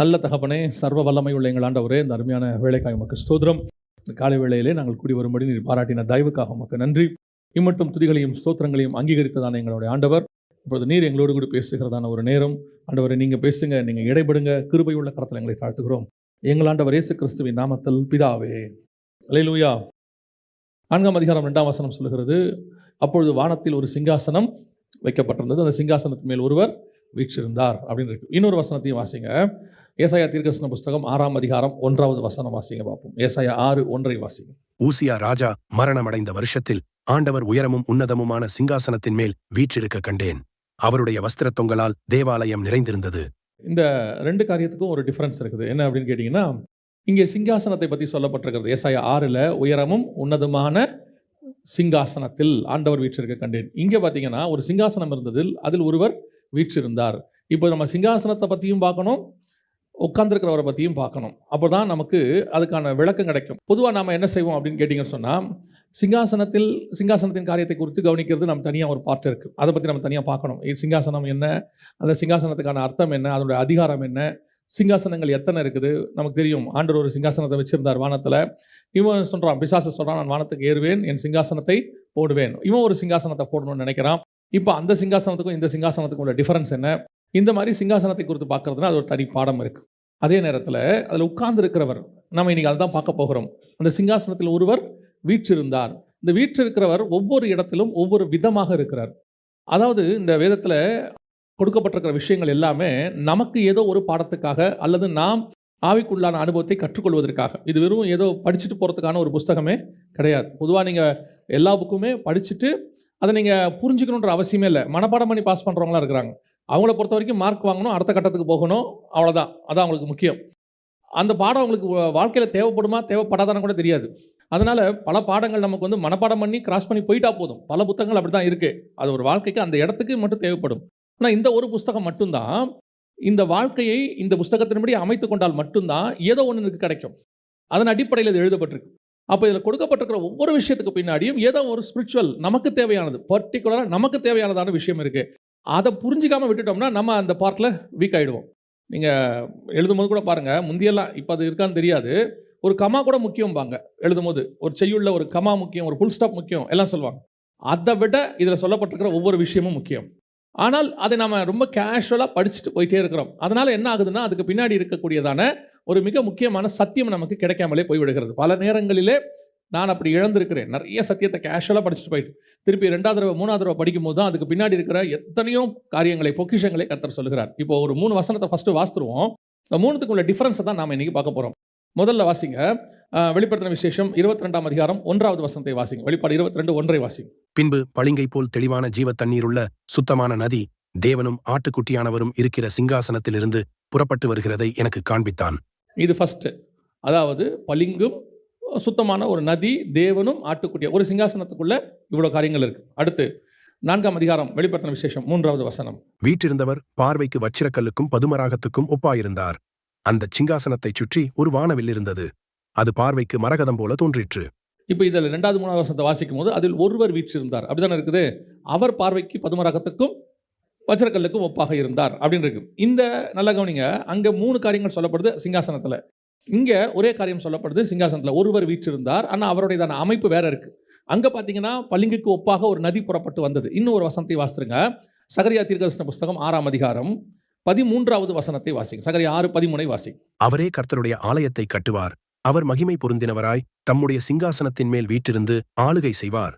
நல்ல தகப்பனே, சர்வ வல்லமை உள்ள எங்கள் ஆண்டவரே, இந்த அருமையான வேலைக்காக உமக்கு ஸ்தோத்திரம். இந்த காலை வேளையிலே நாங்கள் கூடி வரும்படி நீர் பாராட்டின தயவுக்காக உமக்கு நன்றி. இம்மட்டும் துதிகளையும் ஸ்தோத்திரங்களையும் அங்கீகரித்ததான எங்களுடைய ஆண்டவர், இப்பொழுது நீர் எங்களோடு கூட பேசுகிறதான ஒரு நேரம். ஆண்டவரை நீங்கள் பேசுங்க, நீங்கள் இடைபடுங்க, கிருபையுள்ள கரத்தில் எங்களை தாழ்த்துகிறோம். எங்கள் ஆண்டவர் இயேசு கிறிஸ்துவின் நாமத்தில் பிதாவே. அல்லேலூயா. 4ஆம் அதிகாரம் 2ஆம் வசனம் சொல்லுகிறது, அப்பொழுது வானத்தில் ஒரு சிங்காசனம் வைக்கப்பட்டிருந்தது, அந்த சிங்காசனத்தின் மேல் ஒருவர் வீற்றிருந்தார் அப்படின்னு இருக்கு. இன்னொரு வசனத்தையும் வாசிங்க. ஏசாயா தீர்க்கதரிசன புஸ்தகம் 6ஆம் அதிகாரம் 1வது வசனம் வாசிங்க பார்ப்போம். ஏசாயா 6:1 வாசிங்க. ஊசியா ராஜா மரணமடைந்த வருஷத்தில் ஆண்டவர் உயரமும் உன்னதமுமான சிங்காசனத்தின் மேல் வீற்றிருக்க கண்டேன். அவருடைய வஸ்திர தொங்கலால் தேவாலயம் நிறைந்திருந்தது. இந்த ரெண்டு காரியத்துக்கும் ஒரு டிஃபரன்ஸ் இருக்குது. என்ன அப்படின்னு கேட்டிங்கன்னா, இங்கே சிங்காசனத்தை பற்றி சொல்லப்பட்டிருக்கிறது. ஏசாயா 6ல் உயரமும் உன்னதமான சிங்காசனத்தில் ஆண்டவர் வீற்றிருக்க கண்டேன். இங்கே பார்த்தீங்கன்னா ஒரு சிங்காசனம் இருந்ததில் அதில் ஒருவர் வீற்றிருந்தார். இப்போ நம்ம சிங்காசனத்தை பற்றியும் பார்க்கணும், உட்கார்ந்துருக்கிறவரை பற்றியும் பார்க்கணும். அப்போ தான் நமக்கு அதுக்கான விளக்கம் கிடைக்கும். பொதுவாக நாம் என்ன செய்வோம் அப்படின்னு கேட்டிங்கன்னு சொன்னால், சிங்காசனத்தின் காரியத்தை குறித்து கவனிக்கிறது நம்ம தனியாக ஒரு பார்ட் இருக்குது. அதை பற்றி நம்ம தனியாக பார்க்கணும். சிங்காசனம் என்ன, அந்த சிங்காசனத்துக்கான அர்த்தம் என்ன, அதனுடைய அதிகாரம் என்ன, சிங்காசனங்கள் எத்தனை இருக்குது நமக்கு தெரியும். ஆண்டவர் ஒரு சிங்காசனத்தை வச்சுருந்தார் வானத்தில். இவன் சொல்கிறான், பிசாசு சொல்கிறான், நான் வானத்துக்கு ஏறுவேன், என் சிங்காசனத்தை போடுவேன். இவன் ஒரு சிங்காசனத்தை போடணும்னு நினைக்கிறான். இப்போ அந்த சிங்காசனத்துக்கும் இந்த சிங்காசனத்துக்கும் உள்ள டிஃபரன்ஸ் என்ன, இந்த மாதிரி சிங்காசனத்தை குறித்து பார்க்குறதுனா அது ஒரு தனி பாடம் இருக்குது. அதே நேரத்தில் அதில் உட்கார்ந்து இருக்கிறவர், நம்ம இன்றைக்கி அதை தான் பார்க்க போகிறோம். அந்த சிங்காசனத்தில் ஒருவர் வீற்றிருந்தார். இந்த வீற்றிருக்கிறவர் ஒவ்வொரு இடத்திலும் ஒவ்வொரு விதமாக இருக்கிறார். அதாவது இந்த வேதத்தில் கொடுக்கப்பட்டிருக்கிற விஷயங்கள் எல்லாமே நமக்கு ஏதோ ஒரு பாடத்துக்காக அல்லது நாம் ஆவிக்குள்ளான அனுபவத்தை கற்றுக்கொள்வதற்காக. இது வெறும் ஏதோ படிச்சுட்டு போகிறதுக்கான ஒரு புஸ்தகமே கிடையாது. பொதுவாக நீங்கள் எல்லா புக்குமே படிச்சுட்டு அதை நீங்கள் புரிஞ்சுக்கணுன்ற அவசியமே இல்லை. மனப்பாடம் பண்ணி பாஸ் பண்ணுறவங்களாம் இருக்கிறாங்க. அவங்கள பொறுத்த வரைக்கும் மார்க் வாங்கணும், அடுத்த கட்டத்துக்கு போகணும், அவ்வளோதான். அதான் அவங்களுக்கு முக்கியம். அந்த பாடம் அவங்களுக்கு வாழ்க்கையில் தேவைப்படுமா தேவைப்படாதான்னு கூட தெரியாது. அதனால் பல பாடங்கள் நமக்கு மனப்பாடம் பண்ணி கிராஸ் பண்ணி போயிட்டா போதும். பல புத்தகங்கள் அப்படி தான் இருக்குது. அது ஒரு வாழ்க்கைக்கு அந்த இடத்துக்கு மட்டும் தேவைப்படும். ஆனால் இந்த ஒரு புஸ்தகம் மட்டும்தான் இந்த வாழ்க்கையை இந்த புஸ்தகத்தின்படி அமைத்து கொண்டால் மட்டும்தான் ஏதோ ஒன்று எனக்கு கிடைக்கும். அதன் அடிப்படையில் இது எழுதப்பட்டிருக்கு. அப்போ இதில் கொடுக்கப்பட்டிருக்கிற ஒவ்வொரு விஷயத்துக்கு பின்னாடியும் ஏதோ ஒரு ஸ்பிரிச்சுவல் நமக்கு தேவையானது, பர்டிகுலராக நமக்கு தேவையானதான விஷயம் இருக்குது. அதை புரிஞ்சிக்காமல் விட்டுட்டோம்னா நம்ம அந்த பார்ட்டில் வீக் ஆகிடுவோம். நீங்கள் எழுதும்போது கூட பாருங்கள், முந்தியெல்லாம், இப்போ அது இருக்கான்னு தெரியாது, ஒரு கமா கூட முக்கியம்பாங்க. எழுதும்போது ஒரு செய்யுள்ள ஒரு கமா முக்கியம், ஒரு புல் ஸ்டாப் முக்கியம் எல்லாம் சொல்லுவாங்க. அதை விட இதில் சொல்லப்பட்டிருக்கிற ஒவ்வொரு விஷயமும் முக்கியம். ஆனால் அதை நம்ம ரொம்ப கேஷுவலாக படிச்சுட்டு போயிட்டே இருக்கிறோம். அதனால் என்ன ஆகுதுன்னா, அதுக்கு பின்னாடி இருக்கக்கூடியதான ஒரு மிக முக்கியமான சத்தியம் நமக்கு கிடைக்காமலே போய்விடுகிறது. பல நேரங்களிலே நான் அப்படி இழந்திருக்கிறேன். நிறைய சத்தியத்தை கேஷுவலாக படிச்சுட்டு போயிட்டு திருப்பி 2வது தடவை 3வது தடவை படிக்கும் போது தான் அதுக்கு பின்னாடி இருக்கிற எத்தனையோ காரியங்களை, பொக்கிஷங்களை கர்த்தர் சொல்கிறார். இப்போ ஒரு 3 வசனத்தை ஃபஸ்ட்டு வாசித்துருவோம். இந்த 3த்துக்கு உள்ள டிஃபரன்ஸை தான் நாம் இன்றைக்கி பார்க்க போகிறோம். முதல்ல வாசிங்க, வெளிப்படுத்தின விசேஷம் 22ஆம் அதிகாரம் 1வது வசனத்தை வாசிங்க. வெளிப்பாடு 22:1 வாசிங்க. பின்பு பளிங்கை போல் தெளிவான ஜீவ தண்ணீருள்ள சுத்தமான நதி தேவனும் ஆட்டுக்குட்டியானவரும் இருக்கிற சிங்காசனத்திலிருந்து புறப்பட்டு வருகிறதை எனக்கு காண்பித்தான். இது ஃபஸ்ட்டு. அதாவது பளிங்கும் சுத்தமான ஒரு நதி, தேவனும் ஆட்டுக்குட்டியா, ஒரு சிங்காசனத்துக்குள்ள இவ்வளோ காரியங்கள் இருக்குது. அடுத்து 4ஆம் அதிகாரம் வெளிப்படுத்தின விசேஷம் 3வது வசனம். வீற்றிருந்தவர் பார்வைக்கு வச்சிரக்கல்லுக்கும் பதுமராகத்துக்கும் ஒப்பாயிருந்தார். அந்த சிங்காசனத்தை சுற்றி ஒரு வானவில் இருந்தது. அது பார்வைக்கு மரகதம் போல தோன்றிற்று. இப்போ இதில் 2வது 3வது வசனத்தை வாசிக்கும் போது அதில் ஒருவர் வீற்றிருந்தார் அப்படிதானே இருக்குது. அவர் பார்வைக்கு பதுமராகத்துக்கும் வச்சிரக்கல்லுக்கும் ஒப்பாக இருந்தார் அப்படின்னு இருக்கு. இந்த நல்ல கவனிங்க, அங்கே 3 காரியங்கள் சொல்லப்படுது சிங்காசனத்தில். இங்கே ஒரே காரியம் சொல்லப்படுது சிங்காசனத்தில். ஒருவர் வீற்றிருந்தார், ஆனால் அவருடையதான அமைப்பு வேற இருக்குது. அங்கே பார்த்தீங்கன்னா பளிங்குக்கு ஒப்பாக ஒரு நதி புறப்பட்டு வந்தது. இன்னும் ஒரு வசனத்தை வாசித்துருங்க. சகரியா தீர்க்கதரிசன புஸ்தகம் 6ஆம் அதிகாரம் 13வது வசனத்தை வாசிங்க. சகரியா 6:13 வாசிங்க. அவரே கர்த்தருடைய ஆலயத்தை கட்டுவார். அவர் மகிமை பொருந்தினவராய் தம்முடைய சிங்காசனத்தின் மேல் வீற்றிருந்து ஆளுகை செய்வார்.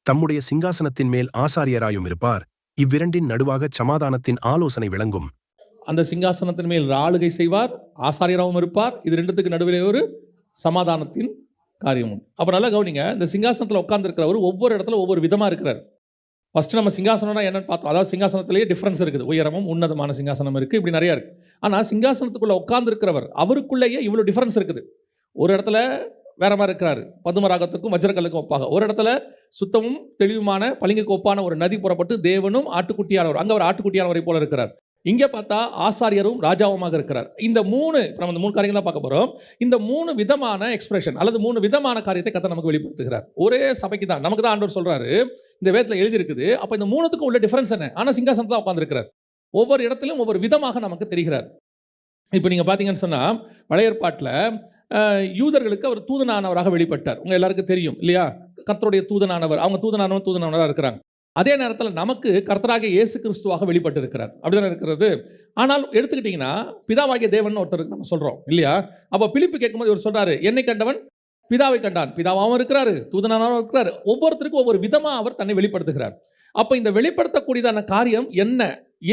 தம்முடைய சிங்காசனத்தின் மேல் ஆசாரியராயும் இருப்பார். இவ்விரண்டின் நடுவாக சமாதானத்தின் ஆலோசனை விளங்கும். அந்த சிங்காசனத்தின் மேல் ஆளுகை செய்வார், ஆசாரியராகவும் இருப்பார். இது ரெண்டுத்துக்கு நடுவிலே ஒரு சமாதானத்தின் காரியமும். அப்போ நல்லா கவனிங்க, இந்த சிங்காசனத்தில் உட்கார்ந்துருக்கிறவர் ஒவ்வொரு இடத்துல ஒவ்வொரு விதமாக இருக்கிறார். ஃபஸ்ட்டு நம்ம சிங்காசனம்னா என்னன்னு பார்த்தோம். அதாவது சிங்காசனத்திலேயே டிஃப்ரென்ஸ் இருக்குது. உயரமும் உன்னதமான சிங்காசனம் இருக்குது, இப்படி நிறையா இருக்குது. ஆனால் சிங்காசனத்துக்குள்ளே உட்கார்ந்துருக்கிறவர் அவருக்குள்ளேயே இவ்வளோ டிஃப்ரென்ஸ் இருக்குது. ஒரு இடத்துல வேற மாதிரி இருக்கிறாரு, பதுமராகத்துக்கும் வஜ்ரக்கல்லுக்கும் ஒப்பாக. ஒரு இடத்துல சுத்தமும் தெளிவுமான பளிங்குக்கு ஒப்பான ஒரு நதி புறப்பட்டு தேவனும் ஆட்டுக்குட்டியானவர், அங்கே ஒரு ஆட்டுக்குட்டியானவரை போல இருக்கிறார். இங்கே பார்த்தா ஆசாரியரும் ராஜாவுமாக இருக்கிறார். இந்த 3 நம்ம இந்த 3 காரியங்கள் தான் பார்க்க போகிறோம். இந்த 3 விதமான எக்ஸ்பிரஷன் அல்லது 3 விதமான காரியத்தை கர்த்தர் நமக்கு வெளிப்படுத்துகிறார். ஒரே சபைக்கு தான், நமக்கு தான் ஆண்டவர் சொல்கிறாரு, இந்த வேதத்தில் எழுதியிருக்குது. அப்போ இந்த 3த்துக்கும் உள்ள டிஃபரன்ஸ் என்ன? ஆனால் சிங்காசனத்தில் தான் உட்கார்ந்திருக்கிறார். ஒவ்வொரு இடத்திலும் ஒவ்வொரு விதமாக நமக்கு தெரிகிறார். இப்போ நீங்கள் பார்த்தீங்கன்னு சொன்னால் பழைய ஏற்பாட்டில் யூதர்களுக்கு அவர் தூதனானவராக வெளிப்பட்டார். உங்கள் எல்லாருக்கும் தெரியும் இல்லையா? கர்த்தருடைய தூதனானவர், அவங்க தூதனானவராக இருக்கிறாங்க. அதே நேரத்தில் நமக்கு கர்த்தராகிய இயேசு கிறிஸ்துவாக வெளிப்பட்டு இருக்கிறார். அப்படிதானே இருக்கிறது. ஆனால் எடுத்துக்கிட்டிங்கன்னா பிதாவாகிய தேவன் ஒருத்தருக்கு நம்ம சொல்கிறோம் இல்லையா? அப்போ பிலிப்பு கேட்கும்போது இவர் சொல்கிறாரு, என்னை கண்டவன் பிதாவை கண்டான். பிதாவாகவும் இருக்கிறாரு, தூதனானவரும் இருக்கிறாரு. ஒவ்வொருத்தருக்கும் ஒவ்வொரு விதமாக அவர் தன்னை வெளிப்படுத்துகிறார். அப்போ இந்த வெளிப்படுத்தக்கூடியதான காரியம் என்ன,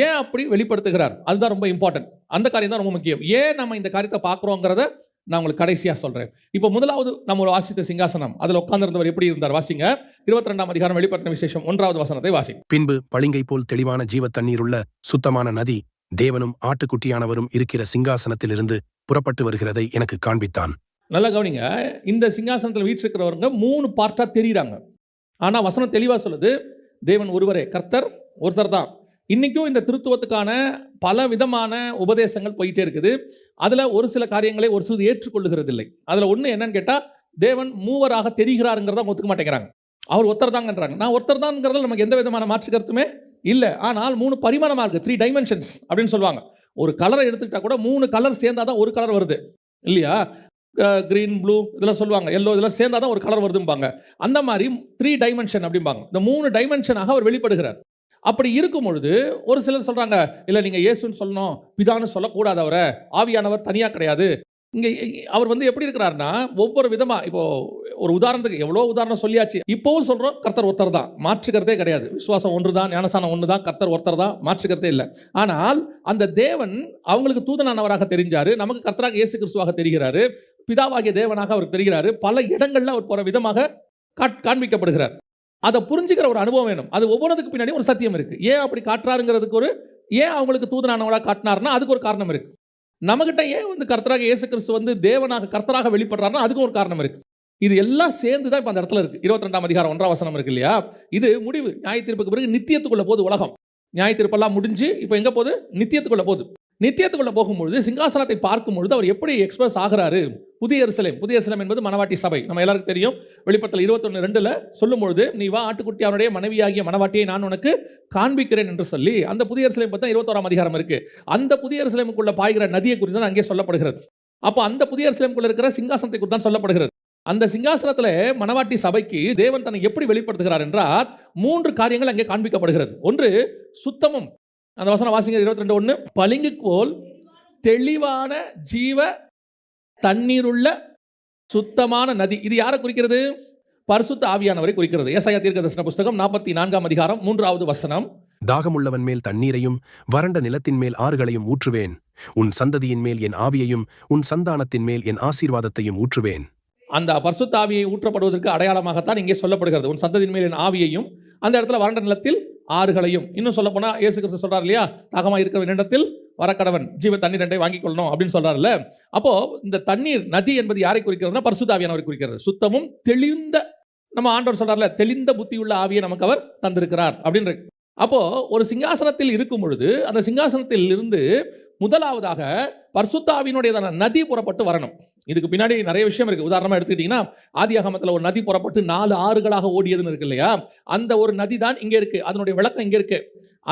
ஏன் அப்படி வெளிப்படுத்துகிறார், அதுதான் ரொம்ப இம்பார்ட்டன்ட். அந்த காரியம் தான் ரொம்ப முக்கியம். ஏன் நம்ம இந்த காரியத்தை பார்க்குறோங்கிறத நான் உங்களுக்கு கடைசியாக சொல்கிறேன். இப்போ முதலாவது நம்ம ஒரு வாசித்த சிங்காசனம், அதில் உட்கார்ந்திருந்தவர் எப்படி இருந்தார் வாசிங்க. 22ஆம் அதிகாரம் வெளிப்படுத்தின விசேஷம் 1வது வசனத்தை வாசிங்க. பின்பு பளிங்கை போல் தெளிவான ஜீவ தண்ணீருள்ள சுத்தமான நதி தேவனும் ஆட்டுக்குட்டியானவரும் இருக்கிற சிங்காசனத்திலிருந்து புறப்பட்டு வருகிறதை எனக்கு காண்பித்தான். நல்லா கவனிங்க. இந்த சிங்காசனத்தில் வீற்றிருக்கிறவங்க 3 பார்ட்டாக தெரியுறாங்க. ஆனால் வசனம் தெளிவாக சொல்லுது, தேவன் ஒருவரே, கர்த்தர் ஒருத்தர் தான். இன்றைக்கும் இந்த திருத்துவத்துக்கான பல விதமான உபதேசங்கள் போயிட்டே இருக்குது. அதில் ஒரு சில காரியங்களை ஒரு சிலர் ஏற்றுக்கொள்ளுகிறது இல்லை. அதில் ஒன்று என்னன்னு கேட்டால், தேவன் மூவராக தெரிகிறாருங்கிறத ஒத்துக்க மாட்டேங்கிறாங்க. அவர் ஒருத்தர் தாங்கன்றாங்க. நான் ஒருத்தர் தான்ங்கிறதுல நமக்கு எந்த விதமான மாற்று கருத்துமே இல்லை. ஆனால் 3 பரிமாணமாக இருக்குது, 3 டைமென்ஷன்ஸ் அப்படின்னு சொல்லுவாங்க. ஒரு கலரை எடுத்துக்கிட்டால் கூட 3 கலர் சேர்ந்தால் தான் ஒரு கலர் வருது இல்லையா? க்ரீன், ப்ளூ இதெல்லாம் சொல்லுவாங்க, எல்லோ இதெல்லாம் சேர்ந்தால் தான் ஒரு கலர் வருதும்பாங்க. அந்த மாதிரி 3 டைமென்ஷன் அப்படிம்பாங்க. இந்த 3 டைமென்ஷனாக அவர் வெளிப்படுகிறார். அப்படி இருக்கும் பொழுது ஒரு சிலர் சொல்கிறாங்க, இல்லை நீங்கள் இயேசுன்னு சொல்லணும், பிதான்னு சொல்லக்கூடாது, அவரை ஆவியானவர் தனியாக கிடையாது. இங்கே அவர் எப்படி இருக்கிறாருன்னா ஒவ்வொரு விதமாக, இப்போது ஒரு உதாரணத்துக்கு எவ்வளோ உதாரணம் சொல்லியாச்சு. இப்போவும் சொல்கிறோம், கர்த்தர் ஒருத்தர் தான், மாற்றுக்கிறதே கிடையாது. விசுவாசம் ஒன்று தான், ஞானசானம் ஒன்று தான், கர்த்தர் ஒருத்தர் தான், மாற்றுக்கிறதே இல்லை. ஆனால் அந்த தேவன் அவங்களுக்கு தூதனானவராக தெரிஞ்சார், நமக்கு கர்த்தராக இயேசு கிறிஸ்துவாக தெரிகிறாரு, பிதாவாகிய தேவனாக அவர் தெரிகிறாரு. பல இடங்களில் அவர் போகிற விதமாக காண்பிக்கப்படுகிறார். அதை புரிஞ்சுக்கிற ஒரு அனுபவம் வேணும். அது ஒவ்வொன்றதுக்கு பின்னாடி ஒரு சத்தியம் இருக்குது. ஏன் அப்படி காட்டுறாருங்கிறதுக்கு ஏன் அவங்களுக்கு தூதனானவராக காட்டினார்னா அதுக்கு ஒரு காரணம் இருக்குது. நம்மகிட்ட ஏன் கர்த்தராக இயேசு கிறிஸ்து தேவனாக கர்த்தராக வெளிப்படுறாருன்னா அதுக்கும் ஒரு காரணம் இருக்குது. இது எல்லாம் சேர்ந்து தான் இப்போ அந்த இடத்துல இருக்குது. 22ஆம் அதிகாரம் 1ஆம் வசனம் இருக்கு இல்லையா? இது முடிவு. நியாய தீர்ப்புக்கு பிறகு நித்தியத்துக்குள்ள போகுது உலகம். நியாய தீர்ப்பெல்லாம் முடிஞ்சு இப்போ எங்கே போகுது? நித்தியத்துக்குள்ள போகுது. நித்தியத்துக்குள்ள போகும்பொழுது சிங்காசனத்தை பார்க்கும்பொழுது அவர் எப்படி எக்ஸ்பிரஸ் ஆகிறாரு? புதிய எருசலேம் என்பது மணவாட்டி சபை. நம்ம எல்லாருக்கும் தெரியும். வெளிப்படுத்தல் 21:2 சொல்லும்பொழுது, நீ வா, ஆட்டுக்குட்டி அவனுடைய மனைவியாகிய மணவாட்டியை நான் உனக்கு காண்பிக்கிறேன் என்று சொல்லி அந்த புதிய எருசலேம் பற்றி 21ஆம் அதிகாரம் இருக்கு. அந்த புதிய எருசலேமுக்குள்ள பாய்கிற நதியை குறித்து தான் அங்கே சொல்லப்படுகிறது. அப்போ அந்த புதிய எருசலேமுக்குள்ள இருக்கிற சிங்காசனத்தை குறித்து தான் சொல்லப்படுகிறது. அந்த சிங்காசனத்தில் மணவாட்டி சபைக்கு தேவன் தன்னை எப்படி வெளிப்படுத்துகிறார் என்றால் 3 காரியங்கள் அங்கே காண்பிக்கப்படுகிறது. ஒன்று சுத்தமும். அந்த வசனம் வாசிங்க. 22:1 பளிங்கு போல் தெளிவான ஜீவ தண்ணீருள்ள சுத்தமான நதி. இது யாரை குறிக்கிறது? பரிசுத்த ஆவியானவரை குறிக்கிறது. ஏசாயா தீர்க்கதரிசன புஸ்தகம் 44ஆம் அதிகாரம் 3வது வசனம். தாகமுள்ளவன் மேல் தண்ணீரையும் வறண்ட நிலத்தின் மேல் ஆறுகளையும் ஊற்றுவேன். உன் சந்ததியின் மேல் என் ஆவியையும் உன் சந்தானத்தின் மேல் என் ஆசீர்வாதத்தையும் ஊற்றுவேன். அந்த பரிசுத்த ஆவியை ஊற்றப்படுவதற்கு அடையாளமாகத்தான் இங்கே சொல்லப்படுகிறது. உன் சந்ததியின் மேல் என் ஆவியையும், அந்த இடத்துல வறண்ட நிலத்தில் ஆறுகளையும். இன்னும் சொல்ல போனால் இயேசு கிறிஸ்து சொல்றார் இல்லையா, தாகமாக இருக்கிற இடத்தில் வரக்கடவன் ஜீவ தண்ணீர் 2 வாங்கிக் கொள்ளணும் அப்படின்னு சொல்றாருல்ல. அப்போ இந்த தண்ணீர் நதி என்பது யாரை குறிக்கிறதுனா பரிசுத்த ஆவியானவரை குறிக்கிறது. சுத்தமும் தெளிந்த, நம்ம ஆண்டவர் சொல்றாருல, தெளிந்த புத்தியுள்ள ஆவியை நமக்கு அவர் தந்திருக்கிறார் அப்படின்ற. அப்போ ஒரு சிங்காசனத்தில் இருக்கும் பொழுது அந்த சிங்காசனத்தில் இருந்து முதலாவதாக பரிசுத்த ஆவியினுடைய நதி புறப்பட்டு வரணும். இதுக்கு பின்னாடி நிறைய விஷயம் இருக்கு. உதாரணமா எடுத்துக்கிட்டீங்கன்னா, ஆதியாகமத்தில் ஒரு நதி புறப்பட்டு 4 ஆறுகளாக ஓடியதுன்னு இருக்கு இல்லையா? அந்த ஒரு நதி தான் இங்கே இருக்கு. அதனுடைய விளக்கம் இங்கே இருக்கு.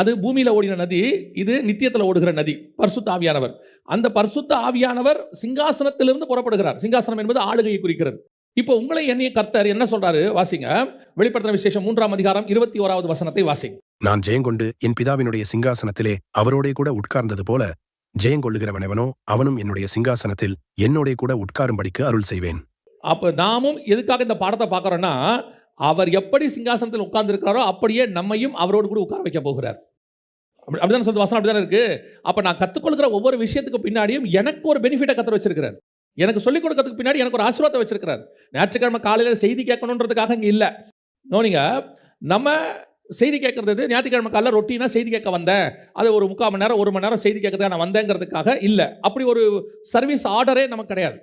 அது பூமியில ஓடின நதி, இது நித்தியத்தில் ஓடுகிற நதி, பரிசுத்த ஆவியானவர். அந்த பரிசுத்த ஆவியானவர் சிங்காசனத்திலிருந்து புறப்படுகிறார். சிங்காசனம் என்பது ஆளுகையை குறிக்கிறது. இப்போ உங்களை என்னைய கர்த்தர் என்ன சொல்றாரு வாசிங்க. வெளிப்படுத்தின விசேஷம் 3ஆம் அதிகாரம் 21வது வசனத்தை வாசிங்க. நான் ஜெயங்கொண்டு என் பிதாவினுடைய சிங்காசனத்திலே அவரோடே கூட உட்கார்ந்தது போல ஜெயங்கொள்ளுகிறவனவனோ அவனும் என்னுடைய சிங்காசனத்தில் என்னோட கூட உட்காரும்படிக்கு அருள் செய்வேன். அப்போ நாமும் எதுக்காக இந்த பாடத்தை பார்க்குறோன்னா, அவர் எப்படி சிங்காசனத்தில் உட்கார்ந்து இருக்கிறாரோ அப்படியே நம்மையும் அவரோடு கூட உட்கார வைக்க போகிறார். அப்படிதான் சொல்ற வசனம் அப்படிதான் இருக்கு. அப்போ நான் கற்றுக்கொள்கிற ஒவ்வொரு விஷயத்துக்கு பின்னாடியும் எனக்கு ஒரு பெனிஃபிட்டை கற்று வச்சிருக்கிறார். எனக்கு சொல்லிக் கொடுக்கறதுக்கு பின்னாடி எனக்கு ஒரு ஆசீர்வாதத்தை வச்சிருக்கிறார். ஞாயிற்றுக்கிழமை காலையில் செய்தி கேட்கணுன்றதுக்காக இங்கே இல்லை. நோனிங்க, நம்ம செய்தி கேட்கறது ஞாயிற்றுக்கிழமை காலைல ரொட்டீனாக செய்தி கேட்க வந்தேன், அது ஒரு 3/4 மணி நேரம் 1 மணி நேரம் செய்தி கேட்கறதுக்காக நான் வந்தேங்கிறதுக்காக இல்லை. அப்படி ஒரு சர்வீஸ் ஆர்டரே நமக்கு கிடையாது.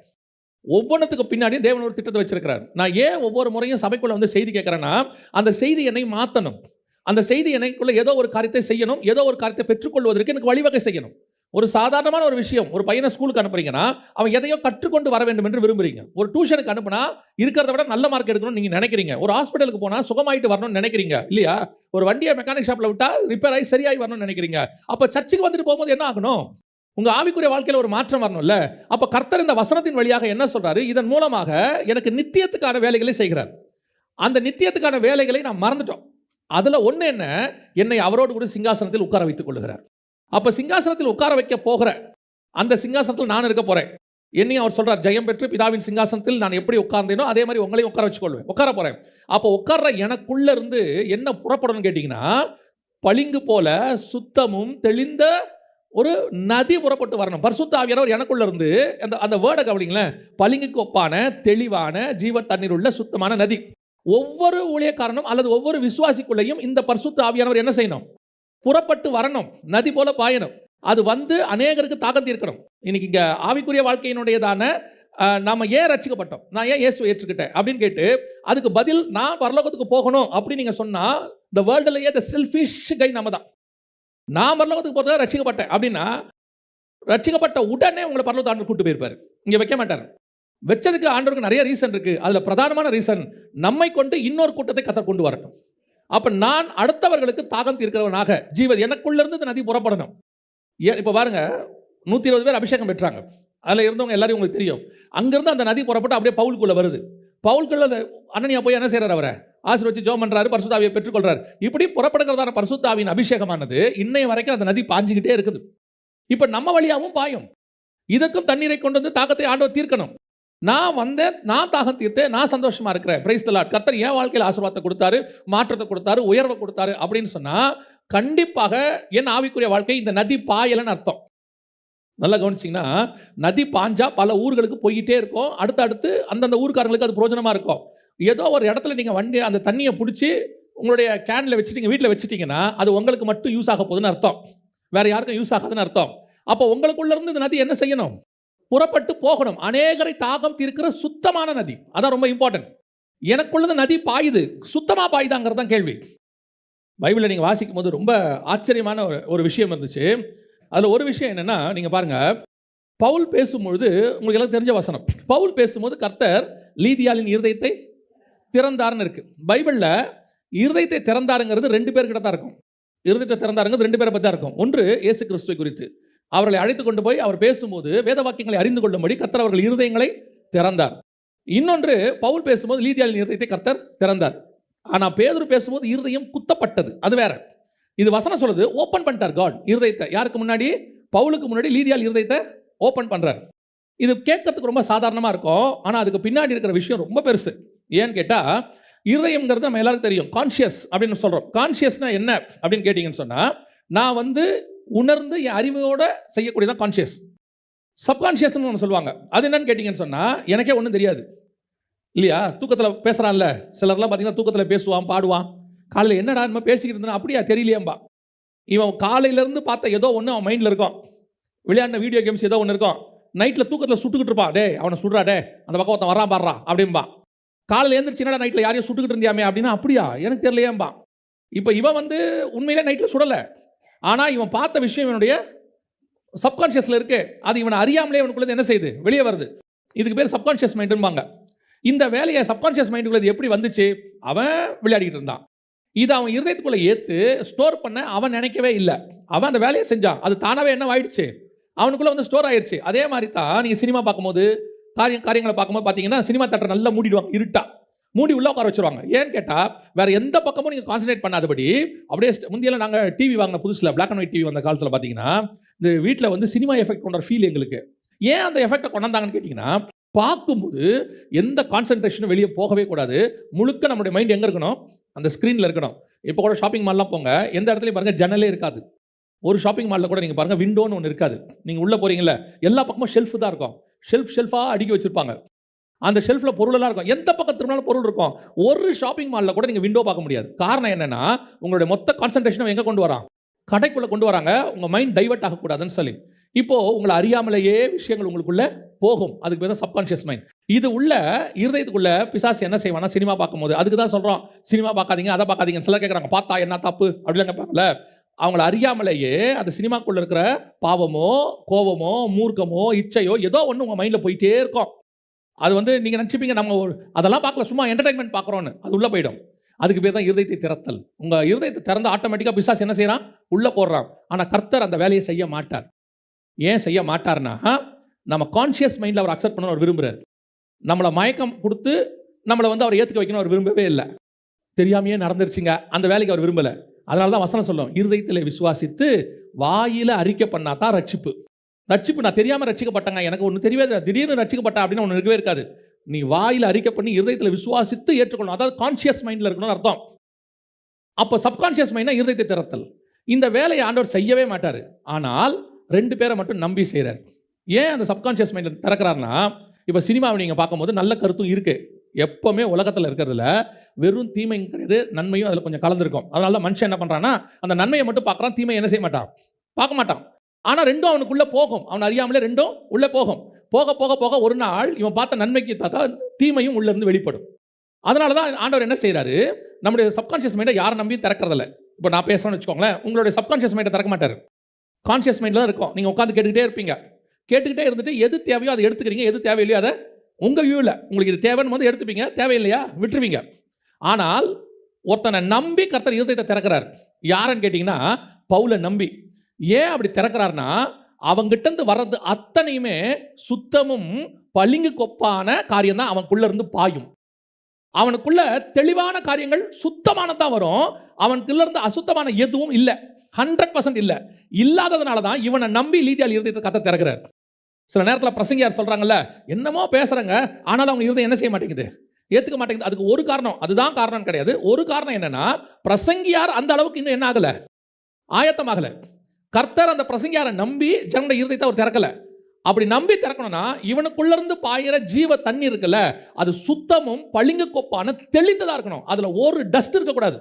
ஒவ்வொன்றுத்துக்கு பின்னாடியும் தேவன் ஒரு திட்டத்தை வச்சிருக்கிறார். நான் ஏன் ஒவ்வொரு முறையும் சபைக்குள்ள செய்தி கேட்கறேன்னா, அந்த செய்தி என்னை மாற்றணும். அந்த செய்தி எனக்குள்ள ஏதோ ஒரு காரியத்தை செய்யணும், ஏதோ ஒரு காரியத்தை பெற்றுக்கொள்வதற்கு எனக்கு வழிவகை செய்யணும். ஒரு சாதாரணமான ஒரு விஷயம், ஒரு பையனை ஸ்கூலுக்கு அனுப்புறீங்கன்னா அவன் எதையோ கற்றுக்கொண்டு வர வேண்டும் என்று விரும்புறீங்க. ஒரு டியூஷனுக்கு அனுப்புனா இருக்கிறத விட நல்ல மார்க் எடுக்கணும்னு நீங்க நினைக்கிறீங்க. ஒரு ஹாஸ்பிட்டலுக்கு போனா சுகமாயிட்டு வரணும்னு நினைக்கிறீங்க இல்லையா? ஒரு வண்டியை மெக்கானிக் ஷாப்ல விட்டா ரிப்பேர் ஆகி சரியாகி வரணும்னு நினைக்கிறீங்க. அப்ப சர்ச்சுக்கு வந்துட்டு போகும்போது என்ன ஆகணும்? உங்க ஆவிக்குரிய வாழ்க்கையில ஒரு மாற்றம் வரணும்ல. அப்ப கர்த்தர் இந்த வசனத்தின் வழியாக என்ன சொல்றாரு? இதன் மூலமாக எனக்கு நித்தியத்துக்கான வேலைகளை செய்கிறார். அந்த நித்தியத்துக்கான வேலைகளை நாம் மறந்துட்டோம். அதுல ஒண்ணு என்ன? என்னை அவரோடு கூட சிங்காசனத்தில் உட்கார வைத்துக் கொள்ளுகிறார். அப்ப சிங்காசனத்தில் உட்கார வைக்க போகிற அந்த சிங்காசனத்தில் நான் இருக்க போறேன். என்னையும் அவர் சொல்றார், ஜெயம் பெற்று பிதாவின் சிங்காசனத்தில் நான் எப்படி உட்கார்ந்தேனோ அதே மாதிரி உங்களையும் உட்கார வச்சுக்கொள்வேன். உட்கார போறேன். அப்போ உட்கார்ற எனக்குள்ள இருந்து என்ன புறப்படணும்னு கேட்டீங்கன்னா, பளிங்கு போல சுத்தமும் தெளிந்த ஒரு நதி புறப்பட்டு வரணும். பரிசுத்த ஆவியானவர் எனக்குள்ள இருந்து அந்த வேர்டை கவனிங்களேன். பளிங்குக்கு ஒப்பான தெளிவான ஜீவ தண்ணீர் உள்ள சுத்தமான நதி. ஒவ்வொரு ஊழியக்காரனும் அல்லது ஒவ்வொரு விசுவாசிக்குள்ளேயும் இந்த பரிசுத்த ஆவியானவர் என்ன செய்யணும்? புறப்பட்டு வரணும். நதி போல பாயணும். அது வந்து அநேகருக்கு தாகம் தீர்க்கணும். இன்னைக்கு இங்க ஆவிக்குரிய வாழ்க்கையினுடையதான நாம ஏன் ரட்சிக்கப்பட்டோம், நான் ஏன் இயேசுவை ஏற்றுக்கிட்டேன் அப்படின்னு கேட்டு அதுக்கு பதில் நான் பரலோகத்துக்கு போகணும் அப்படின்னு நீங்க சொன்னா, இந்த வேர்ல்டுலயே தி செல்ஃபிஷ் கை நம்ம தான். நான் பரலோகத்துக்கு போறதா ரட்சிக்கப்பட்டேன் அப்படின்னா, ரட்சிக்கப்பட்ட உடனே உங்களை பரலோகத்துக்கு ஆண்டவர் கூட்டு போயிருப்பாரு. இங்க வைக்க மாட்டார். வச்சதுக்கு ஆண்டவருக்கு நிறைய ரீசன் இருக்கு. அதுல பிரதானமான ரீசன், நம்மை கொண்டு இன்னொரு கூட்டத்தை கர்த்தர் கொண்டு வரட்டும். அப்ப நான் அடுத்தவர்களுக்கு தாகம் தீர்க்கிறவனாக ஜீவன் எனக்குள்ள இருந்து நதி புறப்படணும். இப்போ பாருங்க, 120 பேர் அபிஷேகம் பெற்றாங்க. அதில் இருந்தவங்க எல்லாரும் உங்களுக்கு தெரியும். அங்கிருந்து அந்த நதி புறப்பட்டு அப்படியே பவுலுக்குள்ள வருது. பவுலுக்குள்ள அனனியா போய் என்ன செய்யறாரு? அவரை ஆசீர்வதிச்சு ஜெபம் பண்றாரு, பரிசுத்த ஆவியை பெற்றுக்கொள்றாரு. இப்படி புறப்படுகிறதான பரிசுத்த ஆவியின் அபிஷேகமானது இன்னைய வரைக்கும் அந்த நதி பாஞ்சிக்கிட்டே இருக்குது. இப்போ நம்ம வழியாகவும் பாயும். இதற்கும் தண்ணீரை கொண்டு வந்து தாகத்தை ஆண்டவர் தீர்க்கணும். நான் வந்தேன், நான் தாகம் தீர்த்தேன், நான் சந்தோஷமா இருக்கிறேன். Praise the Lord. கர்த்தர் என் வாழ்க்கையில் ஆசீர்வாதத்தை கொடுத்தாரு, மாற்றத்தை கொடுத்தாரு, உயர்வை கொடுத்தாரு அப்படின்னு சொன்னா, கண்டிப்பாக என் ஆவிக்குரிய வாழ்க்கை இந்த நதி பாயலன்னு அர்த்தம். நல்லா கவனிச்சிங்கன்னா, நதி பாஞ்சா பல ஊர்களுக்கு போய்கிட்டே இருக்கும். அடுத்தடுத்து அந்தந்த ஊருக்காரங்களுக்கு அது பிரயோஜனமாக இருக்கும். ஏதோ ஒரு இடத்துல நீங்கள் வண்டி அந்த தண்ணியை பிடிச்சி உங்களுடைய கேனில் வச்சுட்டீங்க, வீட்டில் வச்சுட்டிங்கன்னா அது உங்களுக்கு மட்டும் யூஸ் ஆக போகுதுன்னு அர்த்தம். வேற யாருக்கும் யூஸ் ஆகாதுன்னு அர்த்தம். அப்போ உங்களுக்குள்ள இருந்து இந்த நதி என்ன செய்யணும்? புறப்பட்டு போகணும். அநேகரை தாகம் தீர்க்கிற சுத்தமான நதி. அதான் ரொம்ப இம்பார்ட்டன்ட். எனக்குள்ள நதி பாயுது, சுத்தமாக பாயுதாங்கிறது தான் கேள்வி. பைபிளை நீங்கள் வாசிக்கும் போது ரொம்ப ஆச்சரியமான ஒரு விஷயம் இருந்துச்சு. அதில் ஒரு விஷயம் என்னென்னா, நீங்கள் பாருங்கள், பவுல் பேசும்பொழுது உங்களுக்கு எல்லாம் தெரிஞ்ச வசனம். பவுல் பேசும்போது கர்த்தர் லீதியாளின் இருதயத்தை திறந்தாருன்னு இருக்குது. பைபிளில் இருதயத்தை திறந்தாருங்கிறது 2 பேர்கிட்ட தான் இருக்கும். இருதயத்தை திறந்தாருங்கிறது 2 பேரை பற்றி தான் இருக்கும். ஒன்று இயேசு கிறிஸ்துவை குறித்து. அவர்களை அழைத்து கொண்டு போய் அவர் பேசும்போது வேத வாக்கியங்களை அறிந்து கொள்ளும்படி கர்த்தர் அவர்கள் இருதயங்களை திறந்தார். இன்னொன்று பவுல் பேசும்போது லீதியாளின் இருதயத்தை கர்த்தர் திறந்தார். ஆனால் பேதுரு பேசும்போது இருதயம் குத்தப்பட்டது. அது வேற. இது வசனம் சொல்லுது, ஓப்பன் பண்ணிட்டார் காட் இருதயத்தை. யாருக்கு முன்னாடி? பவுலுக்கு முன்னாடி லீதியாள் இருதயத்தை ஓப்பன் பண்ணுறார். இது கேட்கறதுக்கு ரொம்ப சாதாரணமாக இருக்கும். ஆனால் அதுக்கு பின்னாடி இருக்கிற விஷயம் ரொம்ப பெருசு. ஏன்னு கேட்டால், இருதயம்ங்கிறது நம்ம எல்லாருக்கும் தெரியும். கான்ஷியஸ் அப்படின்னு சொல்கிறோம். கான்ஷியஸ்னா என்ன அப்படின்னு கேட்டிங்கன்னு சொன்னால், நான் வந்து உணர்ந்து என் அறிவோடு செய்யக்கூடியதான் கான்ஷியஸ். சப்கான்ஷியஸ்னு ஒன்று சொல்லுவாங்க. அது என்னன்னு கேட்டிங்கன்னு சொன்னால், எனக்கே ஒன்றும் தெரியாது இல்லையா? தூக்கத்தில் பேசுகிறான்ல, சிலர்லாம் பார்த்தீங்கன்னா தூக்கத்தில் பேசுவான், பாடுவான். காலையில் என்னடா நம்ம பேசிக்கிட்டு இருந்தா, அப்படியா தெரியலையேம்பா. இவன் காலையிலேருந்து பார்த்த ஏதோ ஒன்று அவன் மைண்டில் இருக்கும். விளையாடின வீடியோ கேம்ஸ் ஏதோ ஒன்று இருக்கும். நைட்டில் தூக்கத்தில் சுட்டுக்கிட்டு இருப்பான். டே அவனை சுடுறா, டே அந்த பக்கம் ஒருத்தன் வரான் பாடுறா அப்படின்பா. காலையில் எழுந்திரிச்சு என்னடா நைட்டில் யாரையும் சுட்டுக்கிட்டு இருந்தியாமே அப்படின்னா, அப்படியா எனக்கு தெரியலையேம்பா. இப்போ இவன் வந்து உண்மையிலே நைட்டில் சுடலை. ஆனால் இவன் பார்த்த விஷயம் இவனுடைய சப்கான்ஷியஸில் இருக்குது. அது இவனை அறியாமலே இவனுக்குள்ளது என்ன செய்யுது? வெளியே வருது. இதுக்கு பேர் சப்கான்ஷியஸ் மைண்டும்பாங்க. இந்த வேலையை சப்கான்ஷியஸ் மைண்டுக்குள்ளது எப்படி வந்துச்சு? அவன் விளையாடிக்கிட்டு இருந்தான். இதை அவன் இருதயத்துக்குள்ளே ஏற்று ஸ்டோர் பண்ண அவன் நினைக்கவே இல்லை. அவன் அந்த வேலையை செஞ்சான். அது தானாகவே என்ன ஆயிடுச்சு? அவனுக்குள்ளே வந்து ஸ்டோர் ஆயிடுச்சு. அதே மாதிரி தான் நீங்கள் சினிமா பார்க்கும்போது காரியங்களை பார்க்கும்போது பார்த்தீங்கன்னா, சினிமா தேட்டர் நல்லா மூடிடுவாங்க. இருட்டா மூடி உள்ள உட்கார வச்சுருவாங்க. ஏன்னு கேட்டால், வேறு எந்த பக்கமும் நீங்கள் கான்சன்ட்ரேட் பண்ணாதபடி அப்படியே முந்தியெல்லாம் நாங்கள் டிவி வாங்கின புதுசில் பிளாக் அண்ட் ஒயிட் டிவி வந்த காலத்தில் பார்த்தீங்கன்னா, இந்த வீட்டில் வந்து சினிமா எஃபெக்ட் கொண்ட ஃபீல் எங்களுக்கு. ஏன் அந்த எஃபெக்டை கொண்டாந்தாங்கன்னு கேட்டிங்கன்னா, பார்க்கும்போது எந்த கான்சன்ட்ரேஷனும் வெளியே போகவே கூடாது. முழுக்க நம்மளுடைய மைண்ட் எங்கே இருக்கணும்? அந்த ஸ்க்ரீனில் இருக்கணும். இப்போ கூட ஷாப்பிங் மால்லாம் போங்க, எந்த இடத்துலையும் பாருங்கள் ஜன்னலே இருக்காது. ஒரு ஷாப்பிங் மாலில் கூட நீங்கள் பாருங்கள் விண்டோன்னு ஒன்று இருக்காது. நீங்கள் உள்ளே போகிறீங்களா, எல்லா பக்கமும் ஷெல்ஃப் தான் இருக்கும். ஷெல்ஃபாக அடுக்கி வச்சுருப்பாங்க. அந்த ஷெல்ஃபில் பொருளெல்லாம் இருக்கும். எந்த பக்கம் திரும்பினாலும் பொருள் இருக்கும். ஒரு ஷாப்பிங் மாலில் கூட நீங்கள் விண்டோ பார்க்க முடியாது. காரணம் என்னென்னா, உங்களுடைய மொத்த கான்சன்ட்ரேஷனை எங்கே கொண்டு வரான்? கடைக்குள்ளே கொண்டு வராங்க. உங்கள் மைண்ட் டைவர்ட் ஆகக்கூடாதுன்னு சொல்லி இப்போது உங்களை அறியாமலேயே விஷயங்கள் உங்களுக்குள்ளே போகும். அதுக்கு பேர் தான் சப்கான்ஷியஸ் மைண்ட். இது உள்ள இருதயத்துக்குள்ளே பிசாசு என்ன செய்வானா, சினிமா பார்க்கும்போது அதுக்கு தான் சொல்கிறோம், சினிமா பார்க்காதீங்க, அதை பார்க்காதீங்கன்னு சிலர் கேட்குறாங்க. பார்த்தா என்ன தப்பு அப்படிலாம் கேட்பாங்கல்ல. அவங்கள அறியாமலேயே அந்த சினிமாக்குள்ளே இருக்கிற பாவமோ, கோவமோ, மூர்க்கமோ, இச்சையோ ஏதோ ஒன்று உங்கள் மைண்டில் போயிட்டே இருக்கும். அது வந்து நீங்கள் நினச்சிப்பீங்க நம்ம அதெல்லாம் பார்க்கல, சும்மா என்டர்டைன்மெண்ட் பார்க்குறோன்னு. அது உள்ளே போயிடும். அதுக்கு பேர் தான் இருதயத்தை திறத்தல். உங்கள் இருதயத்தை திறந்து ஆட்டோமேட்டிக்காக பிசாசு என்ன செய்கிறான்? உள்ளே போடுறான். ஆனால் கர்த்தர் அந்த வேலையை செய்ய மாட்டார். ஏன் செய்ய மாட்டார்னா, நம்ம கான்ஷியஸ் மைண்டில் அவர் அக்செப்ட் பண்ண அவர் விரும்புகிறார். நம்மளை மயக்கம் கொடுத்து நம்மளை அவர் ஏற்றுக்க வைக்கணும் அவர் விரும்பவே இல்லை. தெரியாமையே நடந்துருச்சுங்க, அந்த வேலைக்கு அவர் விரும்பலை. அதனால தான் வசனம் சொல்லும், இருதயத்தில் விசுவாசித்து வாயில அறிக்கை பண்ணா தான் ரட்சிப்பு. ரட்சிப்பு நான் தெரியாமல் ரட்சிக்கப்பட்டேங்க, எனக்கு ஒன்று தெரியவே திடீர்னு ரட்சிக்கப்பட்டேன் அப்படின்னு ஒன்று இருக்கவே இருக்காது. நீ வாயில அறிக்கை பண்ணி இருதயத்தில் விசுவாசித்து ஏற்றுக்கொள்ளணும். அதாவது கான்ஷியஸ் மைண்டில் இருக்கணும்னு அர்த்தம். அப்போ சப்கான்ஷியஸ் மைண்ட்னா இருதயத்தை திறத்தல். இந்த வேலையை ஆண்டவர் செய்யவே மாட்டார். ஆனால் 2 பேரை மட்டும் நம்பி செய்கிறார். ஏன் அந்த சப்கான்ஷியஸ் மைண்டில் திறக்கிறாருன்னா, இப்போ சினிமாவை நீங்கள் பார்க்கும்போது நல்ல கருத்தும் இருக்குது. எப்போவுமே உலகத்தில் இருக்கிறதுல வெறும் தீமையும் கிடையாது, நன்மையும் அதில் கொஞ்சம் கலந்துருக்கும். அதனால தான் மனுஷன் என்ன பண்ணுறான்னா, அந்த நன்மையை மட்டும் பார்க்குறான், தீமை என்ன செய்ய மாட்டான், பார்க்க மாட்டான். ஆனால் ரெண்டும் அவனுக்குள்ளே போகும், அவன் அறியாமலே ரெண்டும் உள்ளே போகும். போக போக போக ஒரு நாள் இவன் பார்த்த நன்மைக்கு பார்த்தா தீமையும் உள்ளேருந்து வெளிப்படும். அதனால தான் ஆண்டவர் என்ன செய்கிறாரு, நம்முடைய சப்கான்ஷியஸ் மைண்டை யாரை நம்பியும் திறக்கிறதில்ல. இப்போ நான் பேசுகிறேன்னு வச்சுக்கோங்களேன், உங்களுடைய சப்கான்ஷியஸ் மைண்டை திறக்க மாட்டார். கான்ஷியஸ் மைண்டில் தான் இருக்கும். நீங்கள் உட்காந்து கேட்டுக்கிட்டே இருப்பீங்க. கேட்டுக்கிட்டே இருந்துட்டு எது தேவையோ அதை எடுத்துக்கிறீங்க, எது தேவையில்லையோ அதை உங்கள் வியூவில் உங்களுக்கு இது தேவைன்னு போது எடுத்துப்பீங்க, தேவையில்லையா விட்டுருவீங்க. ஆனால் ஒருத்தனை நம்பி கர்த்தர் இருதயத்தை திறக்கிறார். யாருன்னு கேட்டிங்கன்னா பவுலை நம்பி. ஏன் அப்படி திறக்கிறார்னா, அவங்கிட்டேருந்து வர்றது அத்தனையுமே சுத்தமும் பளிங்கு கொப்பான காரியம் தான் அவனுக்குள்ளே இருந்து பாயும். அவனுக்குள்ள தெளிவான காரியங்கள் சுத்தமானதான் வரும். அவனுக்குள்ள இருந்து அசுத்தமான எதுவும் இல்லை, 100% இல்லை. இல்லாததுனால தான் இவனை நம்பி லீதியால் இருதயத்தை கர்த்தர் திறக்கிறார். சில நேரத்தில் பிரசங்கியார் சொல்கிறாங்கல்ல, என்னமோ பேசுகிறாங்க ஆனாலும் அவங்க இருதயம் என்ன செய்ய மாட்டேங்குது, ஏற்றுக்க மாட்டேங்குது. அதுக்கு ஒரு காரணம், அதுதான் காரணம் கிடையாது. ஒரு காரணம் என்னன்னா, பிரசங்கியார் அந்த அளவுக்கு இன்னும் என்ன ஆகலை, ஆயத்தமாகலை. கர்த்தர் அந்த பிரசங்கியாரை நம்பி ஜனங்களுடைய இருதயத்தை அவர் திறக்கலை. அப்படி நம்பி திறக்கணும்னா இவனுக்குள்ள இருந்து பாயிற ஜீவ தண்ணி இருக்குல்ல, அது சுத்தமும் பளிங்கு கொப்பான தெளிந்ததா இருக்கணும். அதுல ஒரு டஸ்ட் இருக்கக்கூடாது.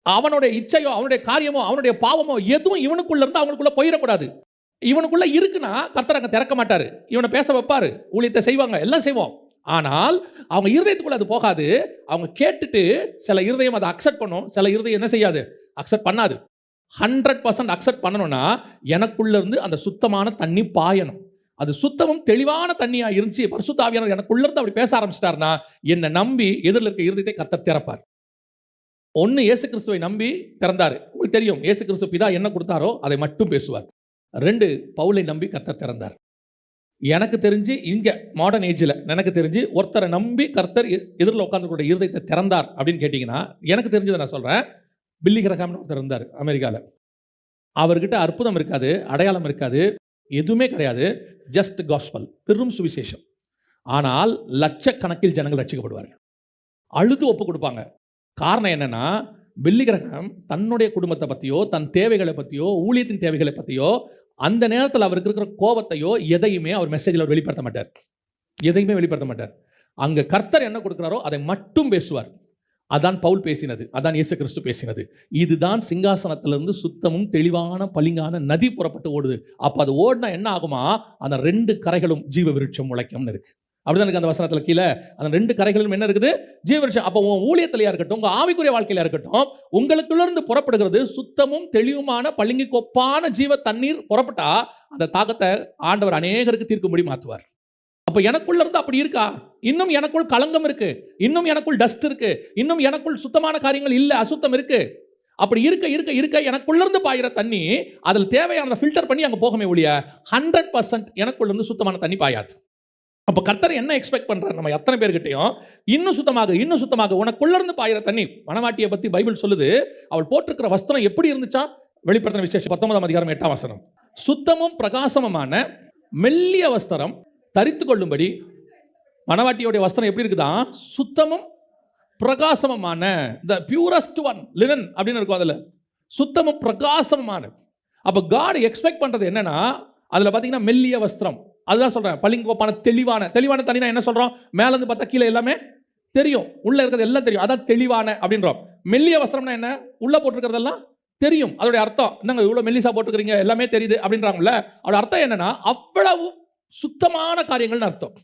அவனுடைய இச்சையோ அவனுடைய காரியமோ அவனுடைய பாவமோ எதுவும் இவனுக்குள்ள இருந்து அவனுக்குள்ள போயிடக்கூடாது. இவனுக்குள்ள இருக்குன்னா கர்த்தர் அங்க திறக்க மாட்டாரு. இவனை பேச வைப்பாரு, ஊழியத்தை செய்வாங்க, எல்லாம் செய்வோம். ஆனால் அவங்க இருதயத்துக்குள்ள அது போகாது. அவங்க கேட்டுட்டு சில இருதயம் அதை அக்செப்ட் பண்ணும், சில இருதயம் என்ன செய்யாது, அக்செப்ட் பண்ணாது. 100% அக்செப்ட் பண்ணணும்னா எனக்குள்ள இருந்து அந்த சுத்தமான தண்ணி பாயணும். அது சுத்தமும் தெளிவான தண்ணியா இருந்துச்சு, பரிசுத்த ஆவியானவர் எனக்குள்ள இருந்து அப்படி பேச ஆரம்பிச்சிட்டாருன்னா என்னை நம்பி எதிரில் இருக்க இருதயத்தை கர்த்தர் திறப்பார். ஒன்று இயேசு கிறிஸ்துவை நம்பி திறந்தாரு, உங்களுக்கு தெரியும். இயேசு கிறிஸ்து பிதா என்ன கொடுத்தாரோ அதை மட்டும் பேசுவார். 2 பவுலை நம்பி கர்த்தர் திறந்தார். எனக்கு தெரிஞ்சு இங்க மாடர்ன் ஏஜில் எனக்கு தெரிஞ்சு ஒருத்தரை நம்பி கர்த்தர் எதிரில் உட்கார்ந்து இருதயத்தை திறந்தார் அப்படின்னு கேட்டிங்கன்னா, எனக்கு தெரிஞ்சதை நான் சொல்றேன். பில்லி கிரஹாம்னு ஒருத்தர் இருந்தார் அமெரிக்காவில். அவர்கிட்ட அற்புதம் இருக்காது, அடையாளம் இருக்காது, எதுவுமே கிடையாது. ஜஸ்ட் காஸ்பல், பெரும் சுவிசேஷம். ஆனால் லட்சக்கணக்கில் ஜனங்கள் ரட்சிக்கப்படுவார்கள், அழுது ஒப்பு கொடுப்பாங்க. காரணம் என்னன்னா, பில்லி கிரஹாம் தன்னுடைய குடும்பத்தை பற்றியோ தன் தேவைகளை பற்றியோ ஊழியத்தின் தேவைகளை பற்றியோ அந்த நேரத்தில் அவருக்கு இருக்கிற கோபத்தையோ எதையுமே அவர் மெசேஜில் அவர் வெளிப்படுத்த மாட்டார், எதையுமே வெளிப்படுத்த மாட்டார். அங்கே கர்த்தர் என்ன கொடுக்குறாரோ அதை மட்டும் பேசுவார். அதான் பவுல் பேசினது, அதான் இயேசு கிறிஸ்து பேசினது. இதுதான் சிங்காசனத்திலிருந்து சுத்தமும் தெளிவான பளிங்கான நதி புறப்பட்டு ஓடுது. அப்போ அது ஓடினா என்ன ஆகுமா, அந்த 2 கரைகளும் ஜீவ விருட்சம் முளைக்கும்னு இருக்கு. அப்படிதான் இருக்கு அந்த வசனத்தில் கீழே. அந்த 2 கரைகளும் என்ன இருக்குது, ஜீவ விருட்சம். அப்போ உங்கள் ஊழியத்திலையா இருக்கட்டும், உங்கள் ஆவிக்குரிய வாழ்க்கையில இருக்கட்டும், உங்களுக்குள்ளிருந்து புறப்படுகிறது சுத்தமும் தெளிவுமான பளிங்கு கொப்பான ஜீவ தண்ணீர். புறப்பட்டா அந்த தாகத்தை ஆண்டவர் அநேகருக்கு தீர்க்கும்படி மாற்றுவார். அப்போ எனக்குள்ள இருந்து அப்படி இருக்கா, இன்னும் எனக்குள் களங்கம் இருக்கு, இன்னும் எனக்குள் டஸ்ட் இருக்கு, இன்னும் எனக்குள் சுத்தமான காரியங்கள் இல்லை, அசுத்தம் இருக்கு. அப்படி இருக்க இருக்க இருக்க எனக்குள்ள இருந்து பாயிற தண்ணி அதில் தேவையானதை ஃபில்டர் பண்ணி அங்கே போகமே ஒழிய 100% எனக்குள்ள இருந்து சுத்தமான தண்ணி பாயாது. அப்போ கர்த்தர் என்ன எக்ஸ்பெக்ட் பண்றாரு, நம்ம எத்தனை பேர்கிட்டையும் இன்னும் சுத்தமாக இன்னும் சுத்தமாக உனக்குள்ள இருந்து பாயிற தண்ணி. மணவாட்டியை பற்றி பைபிள் சொல்லுது, அவள் போட்டிருக்கிற வஸ்திரம் எப்படி இருந்துச்சா, வெளிப்படுத்தின விசேஷம் 19ஆம் அதிகாரம் 8ஆம் வசனம். சுத்தமும் பிரகாசமுமான மெல்லிய வஸ்திரம் தரித்து கொள்ளும்படி. மணவாட்டியோடைய வஸ்திரம் எப்படி இருக்குதான், சுத்தமும் பிரகாசமான, த பியூரஸ்ட் ஒன் லினன் அப்படின்னு இருக்கும். அதில் சுத்தமும் பிரகாசமான. அப்போ காட் எக்ஸ்பெக்ட் பண்ணுறது என்னன்னா, அதில் பார்த்தீங்கன்னா மெல்லிய வஸ்திரம், அதுதான் சொல்கிறேன். பளிங்கோப்பான தெளிவான தண்ணினா என்ன சொல்கிறோம், மேலேருந்து பார்த்தா கீழே எல்லாமே தெரியும், உள்ளே இருக்கிறது எல்லாம் தெரியும், அதான் தெளிவான அப்படின்றோம். மெல்லிய வஸ்திரம்னா என்ன, உள்ளே போட்டிருக்கிறதெல்லாம் தெரியும். அதோடைய அர்த்தம் என்னங்க, இவ்வளோ மெல்லிசா போட்டுக்கிறீங்க எல்லாமே தெரியுது அப்படின்றாங்கல்ல, அதோட அர்த்தம் என்னன்னா அவ்வளவு சுத்தமான காரியங்கள்னு அர்த்தம்,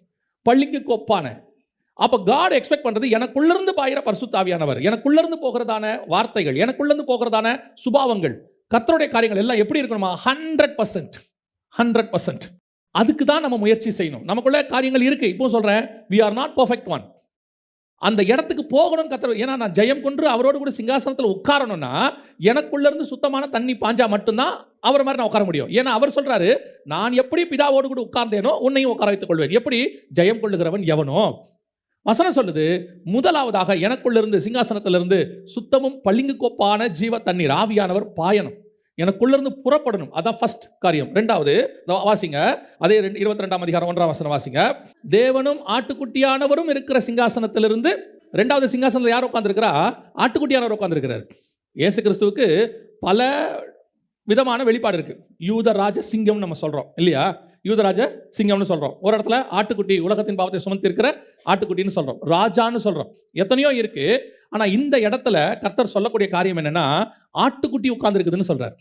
பளிங்கு கொப்பான. அப்போ காட் எக்ஸ்பெக்ட் பண்ணுறது எனக்குள்ளிருந்து பாயிற பரிசுத்த ஆவியானவர், எனக்குள்ளிருந்து போகிறதான வார்த்தைகள், எனக்குள்ளிருந்து போகிறதான சுபாவங்கள், கர்த்தருடைய காரியங்கள் எல்லாம் எப்படி இருக்கணுமா, 100%. அதுக்கு தான் நம்ம முயற்சி செய்யணும். நமக்குள்ள காரியங்கள் இருக்கு. இப்போ சொல்கிறேன், we are not perfect one. அந்த இடத்துக்கு போகணும்னு கர்த்தர், ஏன்னா நான் ஜெயம் கொண்டு அவரோடு கூட சிங்காசனத்தில் உட்காரணும்னா எனக்குள்ள இருந்து சுத்தமான தண்ணி பாஞ்சா மட்டும்தான் அவர் மாதிரி நான் உட்கார முடியும். ஏன்னா அவர் சொல்றாரு, நான் எப்படி பிதாவோடு கூட உட்கார்ந்தேனோ உன்னையும் உட்கார வைத்துக் கொள்வேன். எப்படி? ஜெயம் கொள்ளுகிறவன் எவனோ. வசனம் சொல்லுது, முதலாவதாக எனக்குள்ளிருந்து சிங்காசனத்திலிருந்து சுத்தமும் பளிங்கு கோப்பான ஜீவ தண்ணீர் ஆவியானவர் பாயணும், எனக்குள்ளிருந்து புறப்படணும். அதான் ஃபர்ஸ்ட் காரியம். ரெண்டாவது வாசிங்க, அதே 22ஆம் அதிகாரம் 1ஆம் வசனம் வாசிங்க. தேவனும் ஆட்டுக்குட்டியானவரும் இருக்கிற சிங்காசனத்திலிருந்து, ரெண்டாவது சிங்காசனத்தில் யார் உட்கார்ந்திருக்கிறா? ஆட்டுக்குட்டியானவர் உட்கார்ந்திருக்கிறார். இயேசு கிறிஸ்துவுக்கு பல விதமான வெளிப்பாடு இருக்கு. யூதராஜ சிங்கம் நம்ம சொல்றோம் இல்லையா? யூதராஜ சிங்கம்னு சொல்றோம். ஒரு இடத்துல ஆட்டுக்குட்டி, உலகத்தின் பாவத்தை சுமந்து இருக்கிற ஆட்டுக்குட்டின்னு சொல்றோம், ராஜான்னு சொல்றோம். எத்தனையோ இருக்கு. ஆனா இந்த இடத்துல கர்த்தர் சொல்லக்கூடிய காரியம் என்னன்னா, ஆட்டுக்குட்டி உட்கார்ந்து இருக்குதுன்னு சொல்றார்.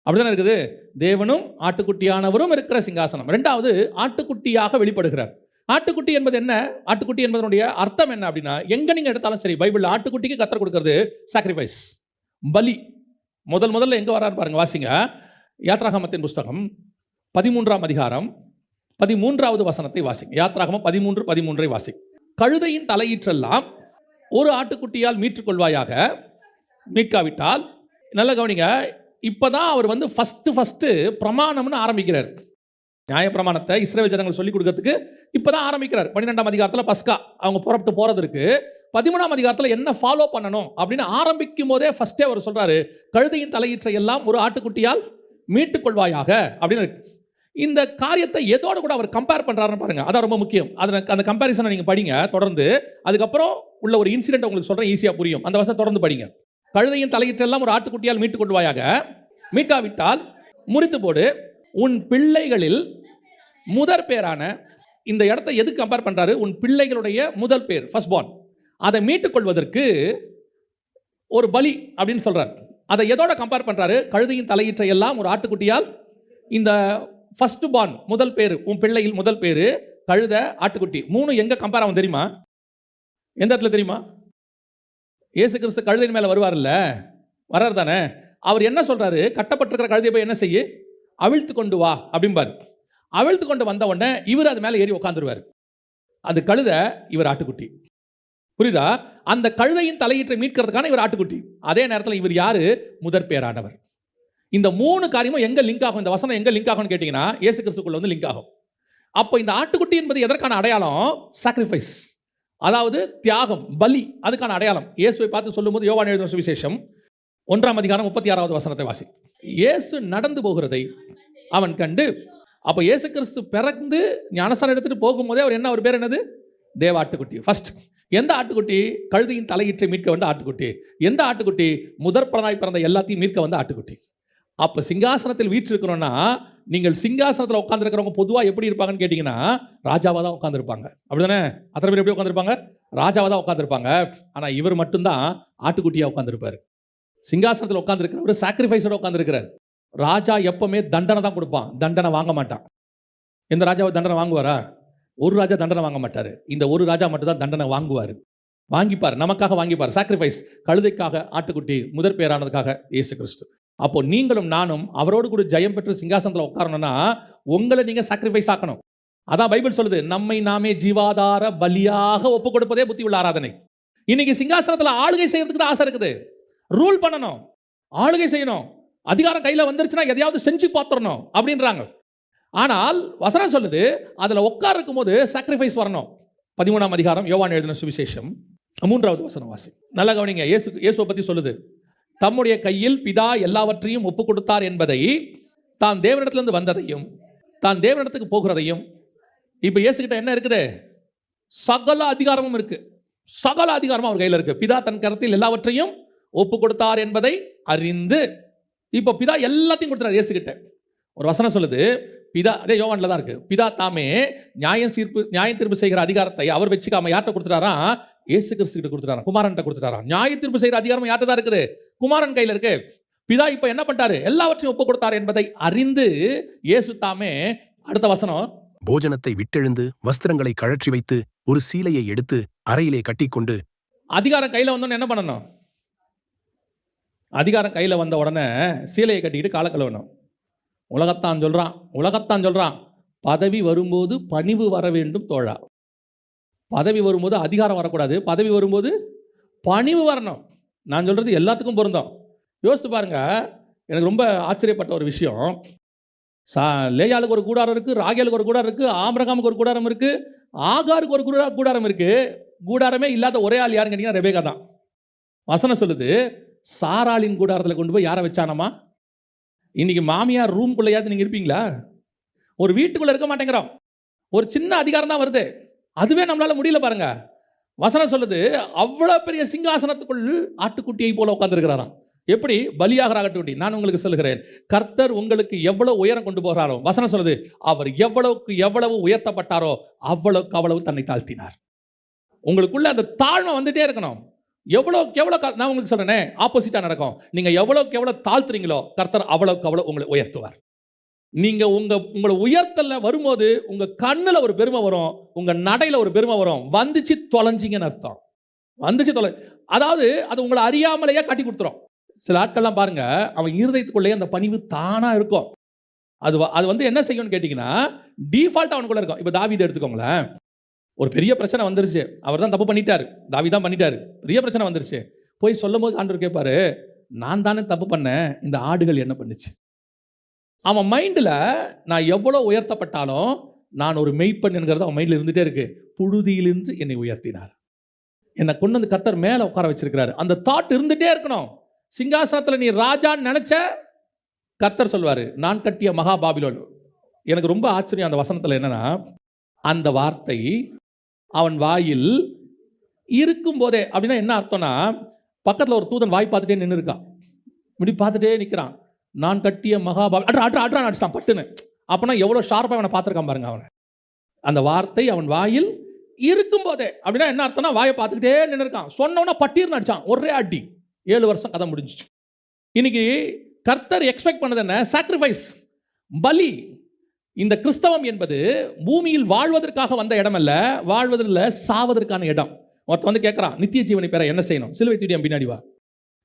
அப்படிதானே இருக்குது? தேவனும் ஆட்டுக்குட்டியானவரும் இருக்கிற சிங்காசனம். ரெண்டாவது ஆட்டுக்குட்டியாக வெளிப்படுகிறார். ஆட்டுக்குட்டி என்பது என்ன? ஆட்டுக்குட்டி என்பதனுடைய அர்த்தம் என்ன அப்படின்னா, எங்க நீங்க எடுத்தாலும் சரி பைபிள் ஆட்டுக்குட்டிக்கு கர்த்தர் கொடுக்கிறது சாக்ரிஃபைஸ், பலி. முதல்ல எங்க வராரு பாருங்க, வாசிங்க. யாத்ராகமத்தின் புஸ்தகம் 13ஆம் அதிகாரம் 13வது வசனத்தை வாசிங்க. யாத்ராகமம் 13:13 வாசிங்க. கழுதையின் தலையீற்றெல்லாம் ஒரு ஆட்டுக்குட்டியால் மீட்டுக்கொள்வாயாக, மீட்காவிட்டால். நல்ல கவனிங்க, இப்பதான் அவர் வந்து ஃபர்ஸ்ட் பிரமாணம்னு ஆரம்பிக்கிறார். நியாய பிரமாணத்தை இஸ்ரவேல் ஜனங்கள் சொல்லிக் கொடுக்கறதுக்கு இப்பதான் ஆரம்பிக்கிறார். 12ஆம் அதிகாரத்தில் பஸ்கா அவங்க புறப்பட்டு போறது இருக்கு. 13ஆம் அதிகாரத்தில் என்ன ஃபாலோ பண்ணணும் அப்படின்னு ஆரம்பிக்கும் போதே ஃபர்ஸ்டே அவர் சொல்றாரு, கழுதையின் தலையீற்றை எல்லாம் ஒரு ஆட்டுக்குட்டியால் மீட்டுக்கொள்வாயாக அப்படின்னு இருக்கு. இந்த காரியத்தை எதோடு கூட அவர் கம்பேர் பண்றாருன்னு பாருங்க. அதான் ரொம்ப முக்கியம். அந்த கம்பேரிசனை நீங்க படிங்க தொடர்ந்து. அதுக்கப்புறம் உள்ள ஒரு இன்சிடென்ட் உங்களுக்கு சொல்றேன், ஈஸியா புரியும். அந்த வசனம் தொடர்ந்து படிங்க. கழுதையின் தலையீற்றெல்லாம் ஒரு ஆட்டுக்குட்டியால் மீட்டுக்கொள்வாயாக, மீட்காவிட்டால் முறித்து போடு. உன் பிள்ளைகளில் முதற் பேரான, இந்த இடத்தை எதுக்கு கம்பேர் பண்றாரு? உன் பிள்ளைகளுடைய முதல் பேர், ஃபர்ஸ்ட் பார்ன், அதை மீட்டுக்கொள்வதற்கு ஒரு பலி அப்படின்னு சொல்றாரு. அதை எதோட கம்பேர் பண்றாரு? கழுதையின் தலையீற்றை எல்லாம் ஒரு ஆட்டுக்குட்டியால். இந்த ஃபர்ஸ்ட் பார்ன் முதல் பேர், உன் பிள்ளையில் முதல் பேர், கழுதை, ஆட்டுக்குட்டி, மூணு எங்க கம்பேர் ஆகும் தெரியுமா? எந்த இடத்துல தெரியுமா? இயேசு கிறிஸ்து கழுதையின் மேல வருவார்ல, வர்றாரு தானே. அவர் என்ன சொல்றாரு? கட்டப்பட்டிருக்கிற கழுதையை போய் என்ன செய்ய? அவிழ்த்து கொண்டு வா அப்படிம்பாரு. அவிழ்த்து கொண்டு வந்த உடனே இவர் அது மேலே ஏறி உட்காந்துருவார். அது கழுதை, இவர் ஆட்டுக்குட்டி. புரியுதா? அந்த கழுதையின் தலையீற்றை மீட்கிறதுக்கான இவர் ஆட்டுக்குட்டி. அதே நேரத்தில் இவர் யாரு? முதற் பேரானவர். இந்த மூணு காரியமும் எங்க லிங்க் ஆகும்? இந்த வசனம் எங்க லிங்க் ஆகும்னு கேட்டீங்கன்னா, இயேசு கிறிஸ்துக்குள்ள வந்து லிங்க் ஆகும். அப்போ இந்த ஆட்டுக்குட்டி என்பது எதற்கான அடையாளம்? சாக்ரிஃபைஸ், அதாவது தியாகம், பலி, அதுக்கான அடையாளம். இயேசுவை பார்த்து சொல்லும்போது யோவான் எழுதின சுவிசேஷம் 1ஆம் அதிகாரம் 36வது வசனத்தை வாசி. இயேசு நடந்து போகிறதை அவன் கண்டு, அப்போ இயேசு கிறிஸ்து பிறந்து ஞானஸ்நானம் எடுத்துட்டு போகும்போதே அவர் பேர் என்னது? தேவ ஆட்டுக்குட்டி. ஃபர்ஸ்ட் எந்த ஆட்டுக்குட்டி? கழுதையின் தலையீற்றை மீட்க வந்த ஆட்டுக்குட்டி. எந்த ஆட்டுக்குட்டி? முதற் பலனாய் பிறந்த எல்லாத்தையும் மீட்க வந்த ஆட்டுக்குட்டி. அப்போ சிங்காசனத்தில் வீற்றிருக்கிறோன்னா, நீங்கள் சிங்காசனத்தில் உட்காந்துருக்கிறவங்க பொதுவாக எப்படி இருப்பாங்கன்னு கேட்டிங்கன்னா, ராஜாவாக தான் உட்காந்துருப்பாங்க. அப்படிதானே? அத்தனை பேர் எப்படி உட்காந்துருப்பாங்க? ராஜாவாக தான் உட்காந்துருப்பாங்க. ஆனால் இவர் மட்டும்தான் ஆட்டுக்குட்டியாக உட்காந்துருப்பார். சிங்காசனத்தில் உட்காந்துருக்கிறவர் சாக்ரிஃபைஸோட உட்காந்துருக்கிறார். ராஜா எப்பவுமே தண்டனை தான் கொடுப்பான், தண்டனை வாங்க மாட்டான். எந்த ராஜாவை தண்டனை வாங்குவாரா? ஒரு ராஜா தண்டனை வாங்க மாட்டார். இந்த ஒரு ராஜா மட்டும் தான் தண்டனை வாங்குவார். வாங்கிப்பார், நமக்காக வாங்கிப்பார். சாக்ரிஃபைஸ், கழுதைக்காக ஆட்டுக்குட்டி, முதற் பேரானதுக்காக இயேசு கிறிஸ்து. அப்போ நீங்களும் நானும் அவரோடு கூட ஜெயம் பெற்று சிங்காசனத்தில் உட்காரணும்னா உங்களை நீங்க சாக்ரிஃபைஸ் ஆக்கணும். அதான் பைபிள் சொல்லுது, நம்மை நாமே ஜீவாதார பலியாக ஒப்பு கொடுப்பதே புத்தி உள்ள ஆராதனை. இன்னைக்கு சிங்காசனத்தில் ஆளுகை செய்யறதுக்கு தான் ஆசை இருக்குது. ரூல் பண்ணணும், ஆளுகை செய்யணும், அதிகாரம் கையில வந்துருச்சுன்னா எதையாவது செஞ்சு பார்த்துடணும் அப்படின்றாங்க. ஆனால் வசனம் சொல்லுது, அதில் உட்கார்க்கும் போது சாக்ரிஃபைஸ் வரணும். 13ஆம் அதிகாரம் யோவான் எழுதின சுவிசேஷம் 3வது வசனம் வாசி. நல்லா கவனிங்க. இயேசுவை பற்றி சொல்லுது, தம்முடைய கையில் பிதா எல்லாவற்றையும் ஒப்பு கொடுத்தார் என்பதை, தான் தேவனிடத்திலிருந்து வந்ததையும் தான் தேவனிடத்துக்கு போகிறதையும். இப்போ இயேசுகிட்ட என்ன இருக்குது? சகல அதிகாரமும் இருக்கு. சகல அதிகாரமும் அவர் கையில் இருக்கு. பிதா தன் கரத்தில் எல்லாவற்றையும் ஒப்பு கொடுத்தார் என்பதை அறிந்து, இப்போ பிதா எல்லாத்தையும் கொடுத்தார் இயேசுகிட்ட. ஒரு வசனம் சொல்லுது, பிதா, அதே யோவான்ல தான் இருக்கு, பிதா தாமே நியாய தீர்ப்பு செய்கிற அதிகாரத்தை அவர் வச்சுக்காம யார்கிட்ட கொடுத்துட்டாரா? இயேசு கிறிஸ்து கிட்ட கொடுத்துட்டாரா, குமாரன்கிட்ட கொடுத்துட்டாரா. நியாய தீர்ப்பு செய்கிற அதிகாரம் யார்கிட்ட தான் இருக்குது? குமாரன் கையில் இருக்கு. பிதா இப்போ என்ன பண்ணிட்டாரு? எல்லாவற்றையும் ஒப்பு கொடுத்தார் என்பதை அறிந்து இயேசு தாமே, அடுத்த வசனம், போஜனத்தை விட்டெழுந்து வஸ்திரங்களை கழற்றி வைத்து ஒரு சீலையை எடுத்து அறையிலே கட்டிக்கொண்டு. அதிகாரம் கையில் வந்தோன்னு என்ன பண்ணணும்? அதிகாரம் கையில் வந்த உடனே சீலையை கட்டிக்கிட்டு காலை கழுவணும். உலகத்தான் சொல்றான், பதவி வரும்போது பணிவு வர வேண்டும் தோழா. பதவி வரும்போது அதிகாரம் வரக்கூடாது, பதவி வரும்போது பணிவு வரணும். நான் சொல்கிறது எல்லாத்துக்கும் பொருந்தும். யோசித்து பாருங்க, எனக்கு ரொம்ப ஆச்சரியப்பட்ட ஒரு விஷயம். லேயாளுக்கு ஒரு கூடாரம் இருக்குது, ராகேலுக்கு ஒரு கூடாரம் இருக்குது, ஆபிரகாமுக்கு ஒரு கூடாரம் இருக்குது, ஆகாருக்கு ஒரு கூடாரம் இருக்குது. கூடாரமே இல்லாத ஒரே ஆள் யாருன்னு கேட்டிங்கன்னா ரெபேக்கா தான். வசனம் சொல்லுது, சாராளின் கூடாரத்தில் கொண்டு போய் யாரை வச்சானமா? இன்னைக்கு மாமியார் ரூம்குள்ளையாவது நீங்கள் இருப்பீங்களா? ஒரு வீட்டுக்குள்ளே இருக்க மாட்டேங்கிறோம். ஒரு சின்ன அதிகாரம் தான் வருது, அதுவே நம்மளால் முடியல பாருங்க. வசனம் சொல்லுது, அவ்வளோ பெரிய சிங்காசனத்துக்குள் ஆட்டுக்குட்டியை போல உட்கார்ந்திருக்கிறாராம். எப்படி? பலியாகிற ஆட்டுக்குட்டி. நான் உங்களுக்கு சொல்லுகிறேன், கர்த்தர் உங்களுக்கு எவ்வளவு உயரம் கொண்டு போகிறாரோ, வசனம் சொல்லுது, அவர் எவ்வளவுக்கு எவ்வளவு உயர்த்தப்பட்டாரோ அவ்வளவுக்கு அவ்வளவு தன்னை தாழ்த்தினார். உங்களுக்குள்ள அந்த தாழ்மை வந்துட்டே இருக்கணும். எவ்வளோக்கு எவ்வளோ, நான் உங்களுக்கு சொல்றேனே, ஆப்போசிட்டாக நடக்கும். நீங்கள் எவ்வளோக்கு எவ்வளோ தாழ்த்துறீங்களோ கர்த்தர் அவ்வளோக்கு அவ்வளோ உங்களை உயர்த்துவார். நீங்கள் உங்களை உயர்த்தல வரும்போது உங்கள் கண்ணில் ஒரு பெருமை வரும், உங்கள் நடையில் ஒரு பெருமை வரும். வந்துச்சு தொலைஞ்சிங்கன்னு அர்த்தம். வந்துச்சு அதாவது அது உங்களை அறியாமலேயே காட்டி கொடுத்துரும். சில ஆட்கள்லாம் பாருங்க, அவன் இருதயத்துக்குள்ளேயே அந்த பணிவு தானாக இருக்கும். அது வந்து என்ன செய்யும்னு கேட்டிங்கன்னா, டிஃபால்ட் அவனுக்குள்ளே இருக்கும். இப்போ தாவீதை எடுத்துக்கோங்களேன். ஒரு பெரிய பிரச்சனை வந்துருச்சு, அவர் தான் தப்பு பண்ணிட்டார், தாவீது தான் பண்ணிட்டார், பெரிய பிரச்சனை வந்துருச்சு. போய் சொல்லும் போது ஆண்டவர் கேட்பாரு, நான் தானே தப்பு பண்ணேன், இந்த ஆடுகள் என்ன பண்ணுச்சு? அவன் மைண்டில் நான் எவ்வளோ உயர்த்தப்பட்டாலும் நான் ஒரு மெய்ப்பன் என்கிறது அவன் மைண்டில் இருந்துகிட்டே இருக்கு. புழுதியிலிருந்து என்னை உயர்த்தினார், என்னை கொண்டு வந்து கர்த்தர் மேலே உட்கார வச்சிருக்கிறாரு. அந்த தாட் இருந்துகிட்டே இருக்கணும். சிங்காசனத்தில் நீ ராஜான்னு நினச்ச, கர்த்தர் சொல்வார், நான் கட்டிய மகா பாபிலோன். எனக்கு ரொம்ப ஆச்சரியம் அந்த வசனத்தில் என்னன்னா, அந்த வார்த்தை அவன் வாயில் இருக்கும்போதே, அப்படின்னா என்ன அர்த்தம்னா, பக்கத்தில் ஒரு தூதன் வாய் பார்த்துட்டே நின்று இருக்கான், இப்படி பார்த்துட்டே நிற்கிறான். நான் கட்டிய மகாபாபி அட்ரா அடிச்சிட்டான் பட்டுன்னு. அப்போனா எவ்வளோ ஷார்ப்பாக அவனை பார்த்துருக்கான் பாருங்க. அவனை அந்த வார்த்தை அவன் வாயில் இருக்கும்போதே, அப்படின்னா என்ன அர்த்தம்னா, வாயை பார்த்துக்கிட்டே நின்று இருக்கான். சொன்னவனா பட்டீர்னு அடிச்சான், ஒரே அடி. 7 வருஷம் கதை முடிஞ்சிச்சு. இன்னைக்கு கர்த்தர் எக்ஸ்பெக்ட் பண்ணது என்ன? சாக்ரிஃபைஸ், பலி. இந்த கிறிஸ்தவம் என்பது பூமியில் வாழ்வதற்காக வந்த இடம் அல்ல, வாழ்வதில் சாவதற்கான இடம். ஒருத்தன் வந்து கேட்குறான், நித்திய ஜீவனை பெற என்ன செய்யணும்? சிலுவை தூக்கி பின்னாடி வா.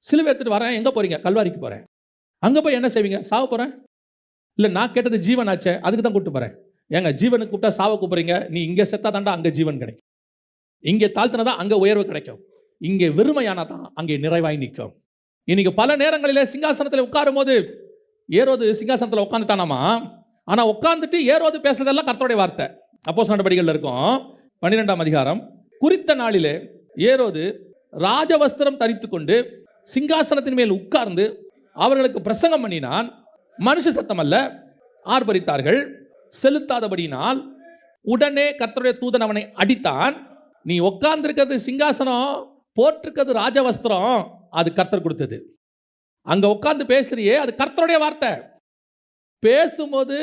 சிலுவை எடுத்துகிட்டு வரேன். எங்கே போகிறீங்க? கல்வாரிக்கு போகிறேன். அங்கே போய் என்ன செய்வீங்க? சாவ போகிறேன். இல்லை, நான் கேட்டது ஜீவன் ஆச்சே, அதுக்கு தான் கூப்பிட்டு போகிறேன். ஏங்க, ஜீவனுக்கு கூப்பிட்டா சாவ கூப்பிட்றீங்க? நீ இங்கே செத்தா தாண்டா அங்கே ஜீவன் கிடைக்கும், இங்கே தாழ்த்தினதான் அங்கே உயர்வு கிடைக்கும், இங்கே வெறுமையானா தான் அங்கே நிறைவாய் நிற்கும். இன்னைக்கு பல நேரங்களில் சிங்காசனத்தில் உட்காரும் போது, ஏரோது சிங்காசனத்தில் உட்காந்துட்டானாமா, ஆனால் உட்காந்துட்டு ஏரோது பேசுறதெல்லாம் கர்த்தருடைய வார்த்தை. அப்போஸ்தலர் நடபடிகளில் இருக்கும் 12ஆம் அதிகாரம். குறித்த நாளிலே ஏரோது ராஜவஸ்திரம் தரித்து கொண்டு சிங்காசனத்தின் மேல் உட்கார்ந்து அவர்களுக்கு பிரசங்கம் பண்ணினான். மனுஷ சத்தம் அல்ல, ஆர்ப்பரித்தார்கள். செலுத்தாதபடியினால் உடனே கர்த்தருடைய தூதன் அவனை அடித்தான். நீ உட்கார்ந்துருக்கிறது சிங்காசனம், போட்டிருக்கிறது ராஜவஸ்திரம், அது கர்த்தர் கொடுத்தது. அங்கே உட்கார்ந்து பேசுறியே, அது கர்த்தருடைய வார்த்தை. பேசும்போது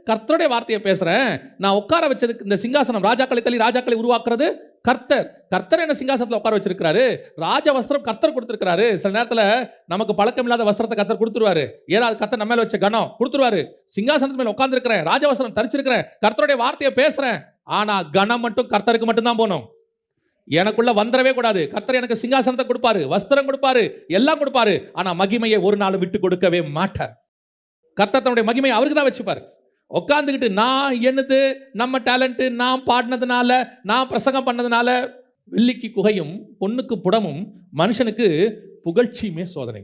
கர்த்தருடைய வார்த்தையை பேசுகிறேன். நான் உட்கார வச்சதுக்கு, இந்த சிங்காசனம் ராஜாக்களை தள்ளி ராஜாக்களை உருவாக்குறது கர்த்தர். கர்த்தர் என்ன சிங்காசனத்தில் உட்கார வச்சிருக்கிறாரு. ராஜ வஸ்திரம் கர்த்தர் கொடுத்துருக்கிறாரு. சில நேரத்தில் நமக்கு பழக்கம் இல்லாத வஸ்திரத்தை கர்த்தர் கொடுத்துருவாரு. ஏன்னா அது கர்த்தர் நம்ம மேலே வச்ச கனம் கொடுத்துருவாரு. சிங்காசனத்து மேலே உட்காந்துருக்கிறேன், ராஜ வஸ்திரம் தரிச்சிருக்கிறேன், கர்த்தருடைய வார்த்தையை பேசுகிறேன். ஆனால் கனம் மட்டும் கர்த்தருக்கு மட்டும்தான் போகணும், எனக்குள்ள வந்துடவே கூடாது. கர்த்தர் எனக்கு சிங்காசனத்தை கொடுப்பாரு, வஸ்திரம் கொடுப்பாரு, எல்லாம் கொடுப்பாரு. ஆனால் மகிமையை ஒரு நாள் விட்டு கொடுக்கவே மாட்டார். கர்த்தர் தன்னுடைய மகிமையை அவருக்கு தான் வச்சுப்பார். உட்காந்துக்கிட்டு நான் என்னது, நம்ம டேலண்ட்டு, நான் பாடினதுனால, நான் பிரசங்கம் பண்ணதுனால. வெள்ளிக்கு குகையும் பொண்ணுக்கு புடமும் மனுஷனுக்கு புகழ்ச்சியுமே சோதனை.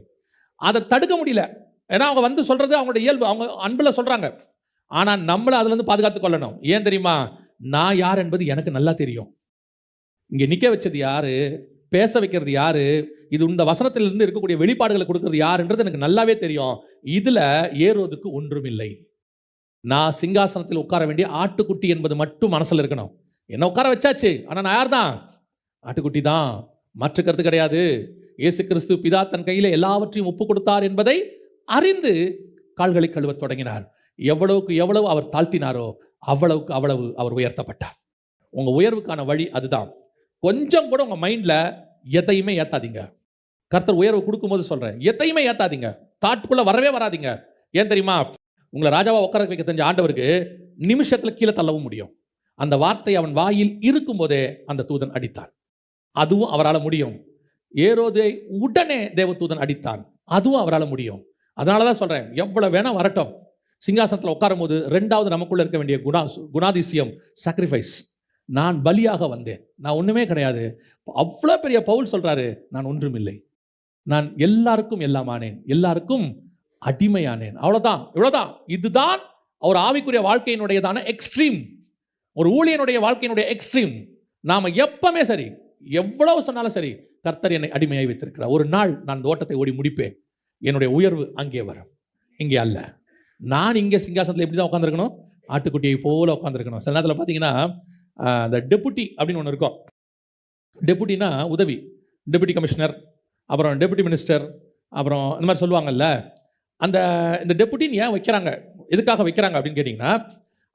அதை தடுக்க முடியல. ஏன்னா அவங்க வந்து சொல்றது அவங்களோட இயல்பு, அவங்க அன்பில் சொல்றாங்க. ஆனால் நம்மளை அதுலேருந்து பாதுகாத்து கொள்ளணும். ஏன் தெரியுமா? நான் யார் என்பது எனக்கு நல்லா தெரியும். இங்கே நிற்க வச்சது யாரு, பேச வைக்கிறது யாரு, இது இந்த வசனத்திலிருந்து இருக்கக்கூடிய வெளிப்பாடுகளை கொடுக்கறது யாருன்றது எனக்கு நல்லாவே தெரியும். இதில் ஏரோதுக்கு ஒன்றும் இல்லை. நான் சிங்காசனத்தில் உட்கார வேண்டிய ஆட்டுக்குட்டி என்பது மட்டும் மனசில் இருக்கணும். என்ன உட்கார வச்சாச்சு, ஆனால் நான் யார் தான்? ஆட்டுக்குட்டி தான், மற்ற கருத்து கிடையாது. இயேசு கிறிஸ்து பிதா தன் கையில் எல்லாவற்றையும் ஒப்பு கொடுத்தார் என்பதை அறிந்து கால்களை கழுவத் தொடங்கினார். எவ்வளவுக்கு எவ்வளவு அவர் தாழ்த்தினாரோ அவ்வளவுக்கு அவ்வளவு அவர் உயர்த்தப்பட்டார். உங்கள் உயர்வுக்கான வழி அதுதான். கொஞ்சம் கூட உங்கள் மைண்டில் எதையுமே ஏற்றாதீங்க. கர்த்தர் உயர்வு கொடுக்கும்போது சொல்கிறேன், எதையுமே ஏற்றாதீங்க, தாட்டுக்குள்ளே வரவே வராதிங்க. ஏன் தெரியுமா? உங்களை ராஜாவா உட்கார வைக்க தெரிஞ்ச ஆண்டவருக்கு நிமிஷத்தில் கீழே தள்ளவும் முடியும். அந்த வார்த்தை அவன் வாயில் இருக்கும்போதே அந்த தூதன் அடித்தான், அதுவும் அவரால் முடியும். ஏரோதை உடனே தேவதூதன் அடித்தான், அதுவும் அவரால் முடியும். அதனால தான் சொல்கிறேன், எவ்வளோ வேணால் வரட்டும். சிங்காசனத்தில் உட்காரும் போது ரெண்டாவது நமக்குள்ளே இருக்க வேண்டிய குணாதிசயம் சாக்ரிஃபைஸ். நான் பலியாக வந்தேன், நான் ஒன்றுமே கிடையாது. அவ்வளோ பெரிய பவுல் சொல்கிறாரு, நான் ஒன்றுமில்லை, நான் எல்லாருக்கும் எல்லாமானேன், எல்லாருக்கும் அடிமையானேன். அவ்வளோதான், இவ்வளோதான். இதுதான் ஒரு ஆவிக்குரிய வாழ்க்கையினுடையதான எக்ஸ்ட்ரீம், ஒரு ஊழியனுடைய வாழ்க்கையினுடைய எக்ஸ்ட்ரீம். நாம் எப்பவுமே சரி, எவ்வளவு சொன்னாலும் சரி, கர்த்தர் என்னை அடிமையாய் வைத்திருக்கிறார். ஒரு நாள் நான் இந்த ஓட்டத்தை ஓடி முடிப்பேன், என்னுடைய உயர்வு அங்கே வரும், இங்கே அல்ல. நான் இங்கே சிங்காசனத்தில் எப்படி தான் உட்காந்துருக்கணும், ஆட்டுக்குட்டியை போல உட்காந்துருக்கணும். சில நேரத்தில் பார்த்தீங்கன்னா இந்த டெபுட்டி அப்படின்னு ஒன்று இருக்கும். டெபுட்டினா உதவி, டெபுட்டி கமிஷனர், அப்புறம் டெபுட்டி மினிஸ்டர், அப்புறம் இந்த மாதிரி சொல்லுவாங்கல்ல. இந்த டெபுட்டின்னு ஏன் வைக்கிறாங்க, எதுக்காக வைக்கிறாங்க அப்படின்னு கேட்டிங்கன்னா,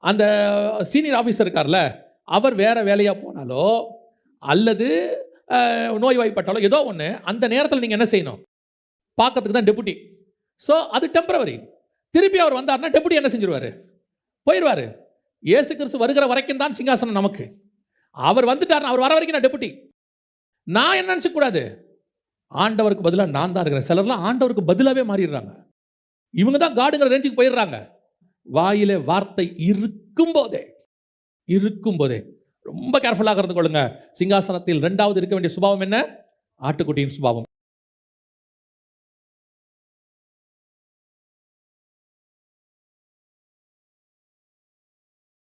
அந்த சீனியர் ஆஃபீஸர் இருக்கார்ல, அவர் வேறு வேலையாக போனாலோ அல்லது நோய்வாய்ப்பட்டாலோ ஏதோ ஒன்று, அந்த நேரத்தில் நீங்கள் என்ன செய்யணும், பார்க்கறதுக்கு தான் டெபுட்டி. ஸோ அது டெம்பரவரி. திருப்பி அவர் வந்தார்னா டெபுட்டி என்ன செஞ்சிருவார், போயிடுவார். இயேசு கிறிஸ்து வருகிற வரைக்கும் தான் சிங்காசனம் நமக்கு. அவர் வந்துட்டார்னா, அவர் வர வரைக்கும் நான் டெபுட்டி. நான் என்ன நினச்சக்கூடாது, ஆண்டவருக்கு பதிலாக நான் தான் இருக்கிறேன். சிலர்லாம் ஆண்டவருக்கு பதிலாகவே மாறிடுறாங்க. இவங்க தான் காடுங்கிற ரேஞ்சுக்கு போயிடுறாங்க. வாயிலே வார்த்தை இருக்கும்போதே ரொம்ப கேர்ஃபுல்லாக இருந்து கொள்ளுங்க. சிங்காசனத்தில் 2வது இருக்க வேண்டிய சுபாவம் என்ன, ஆட்டுக்குட்டியின் சுபாவம்.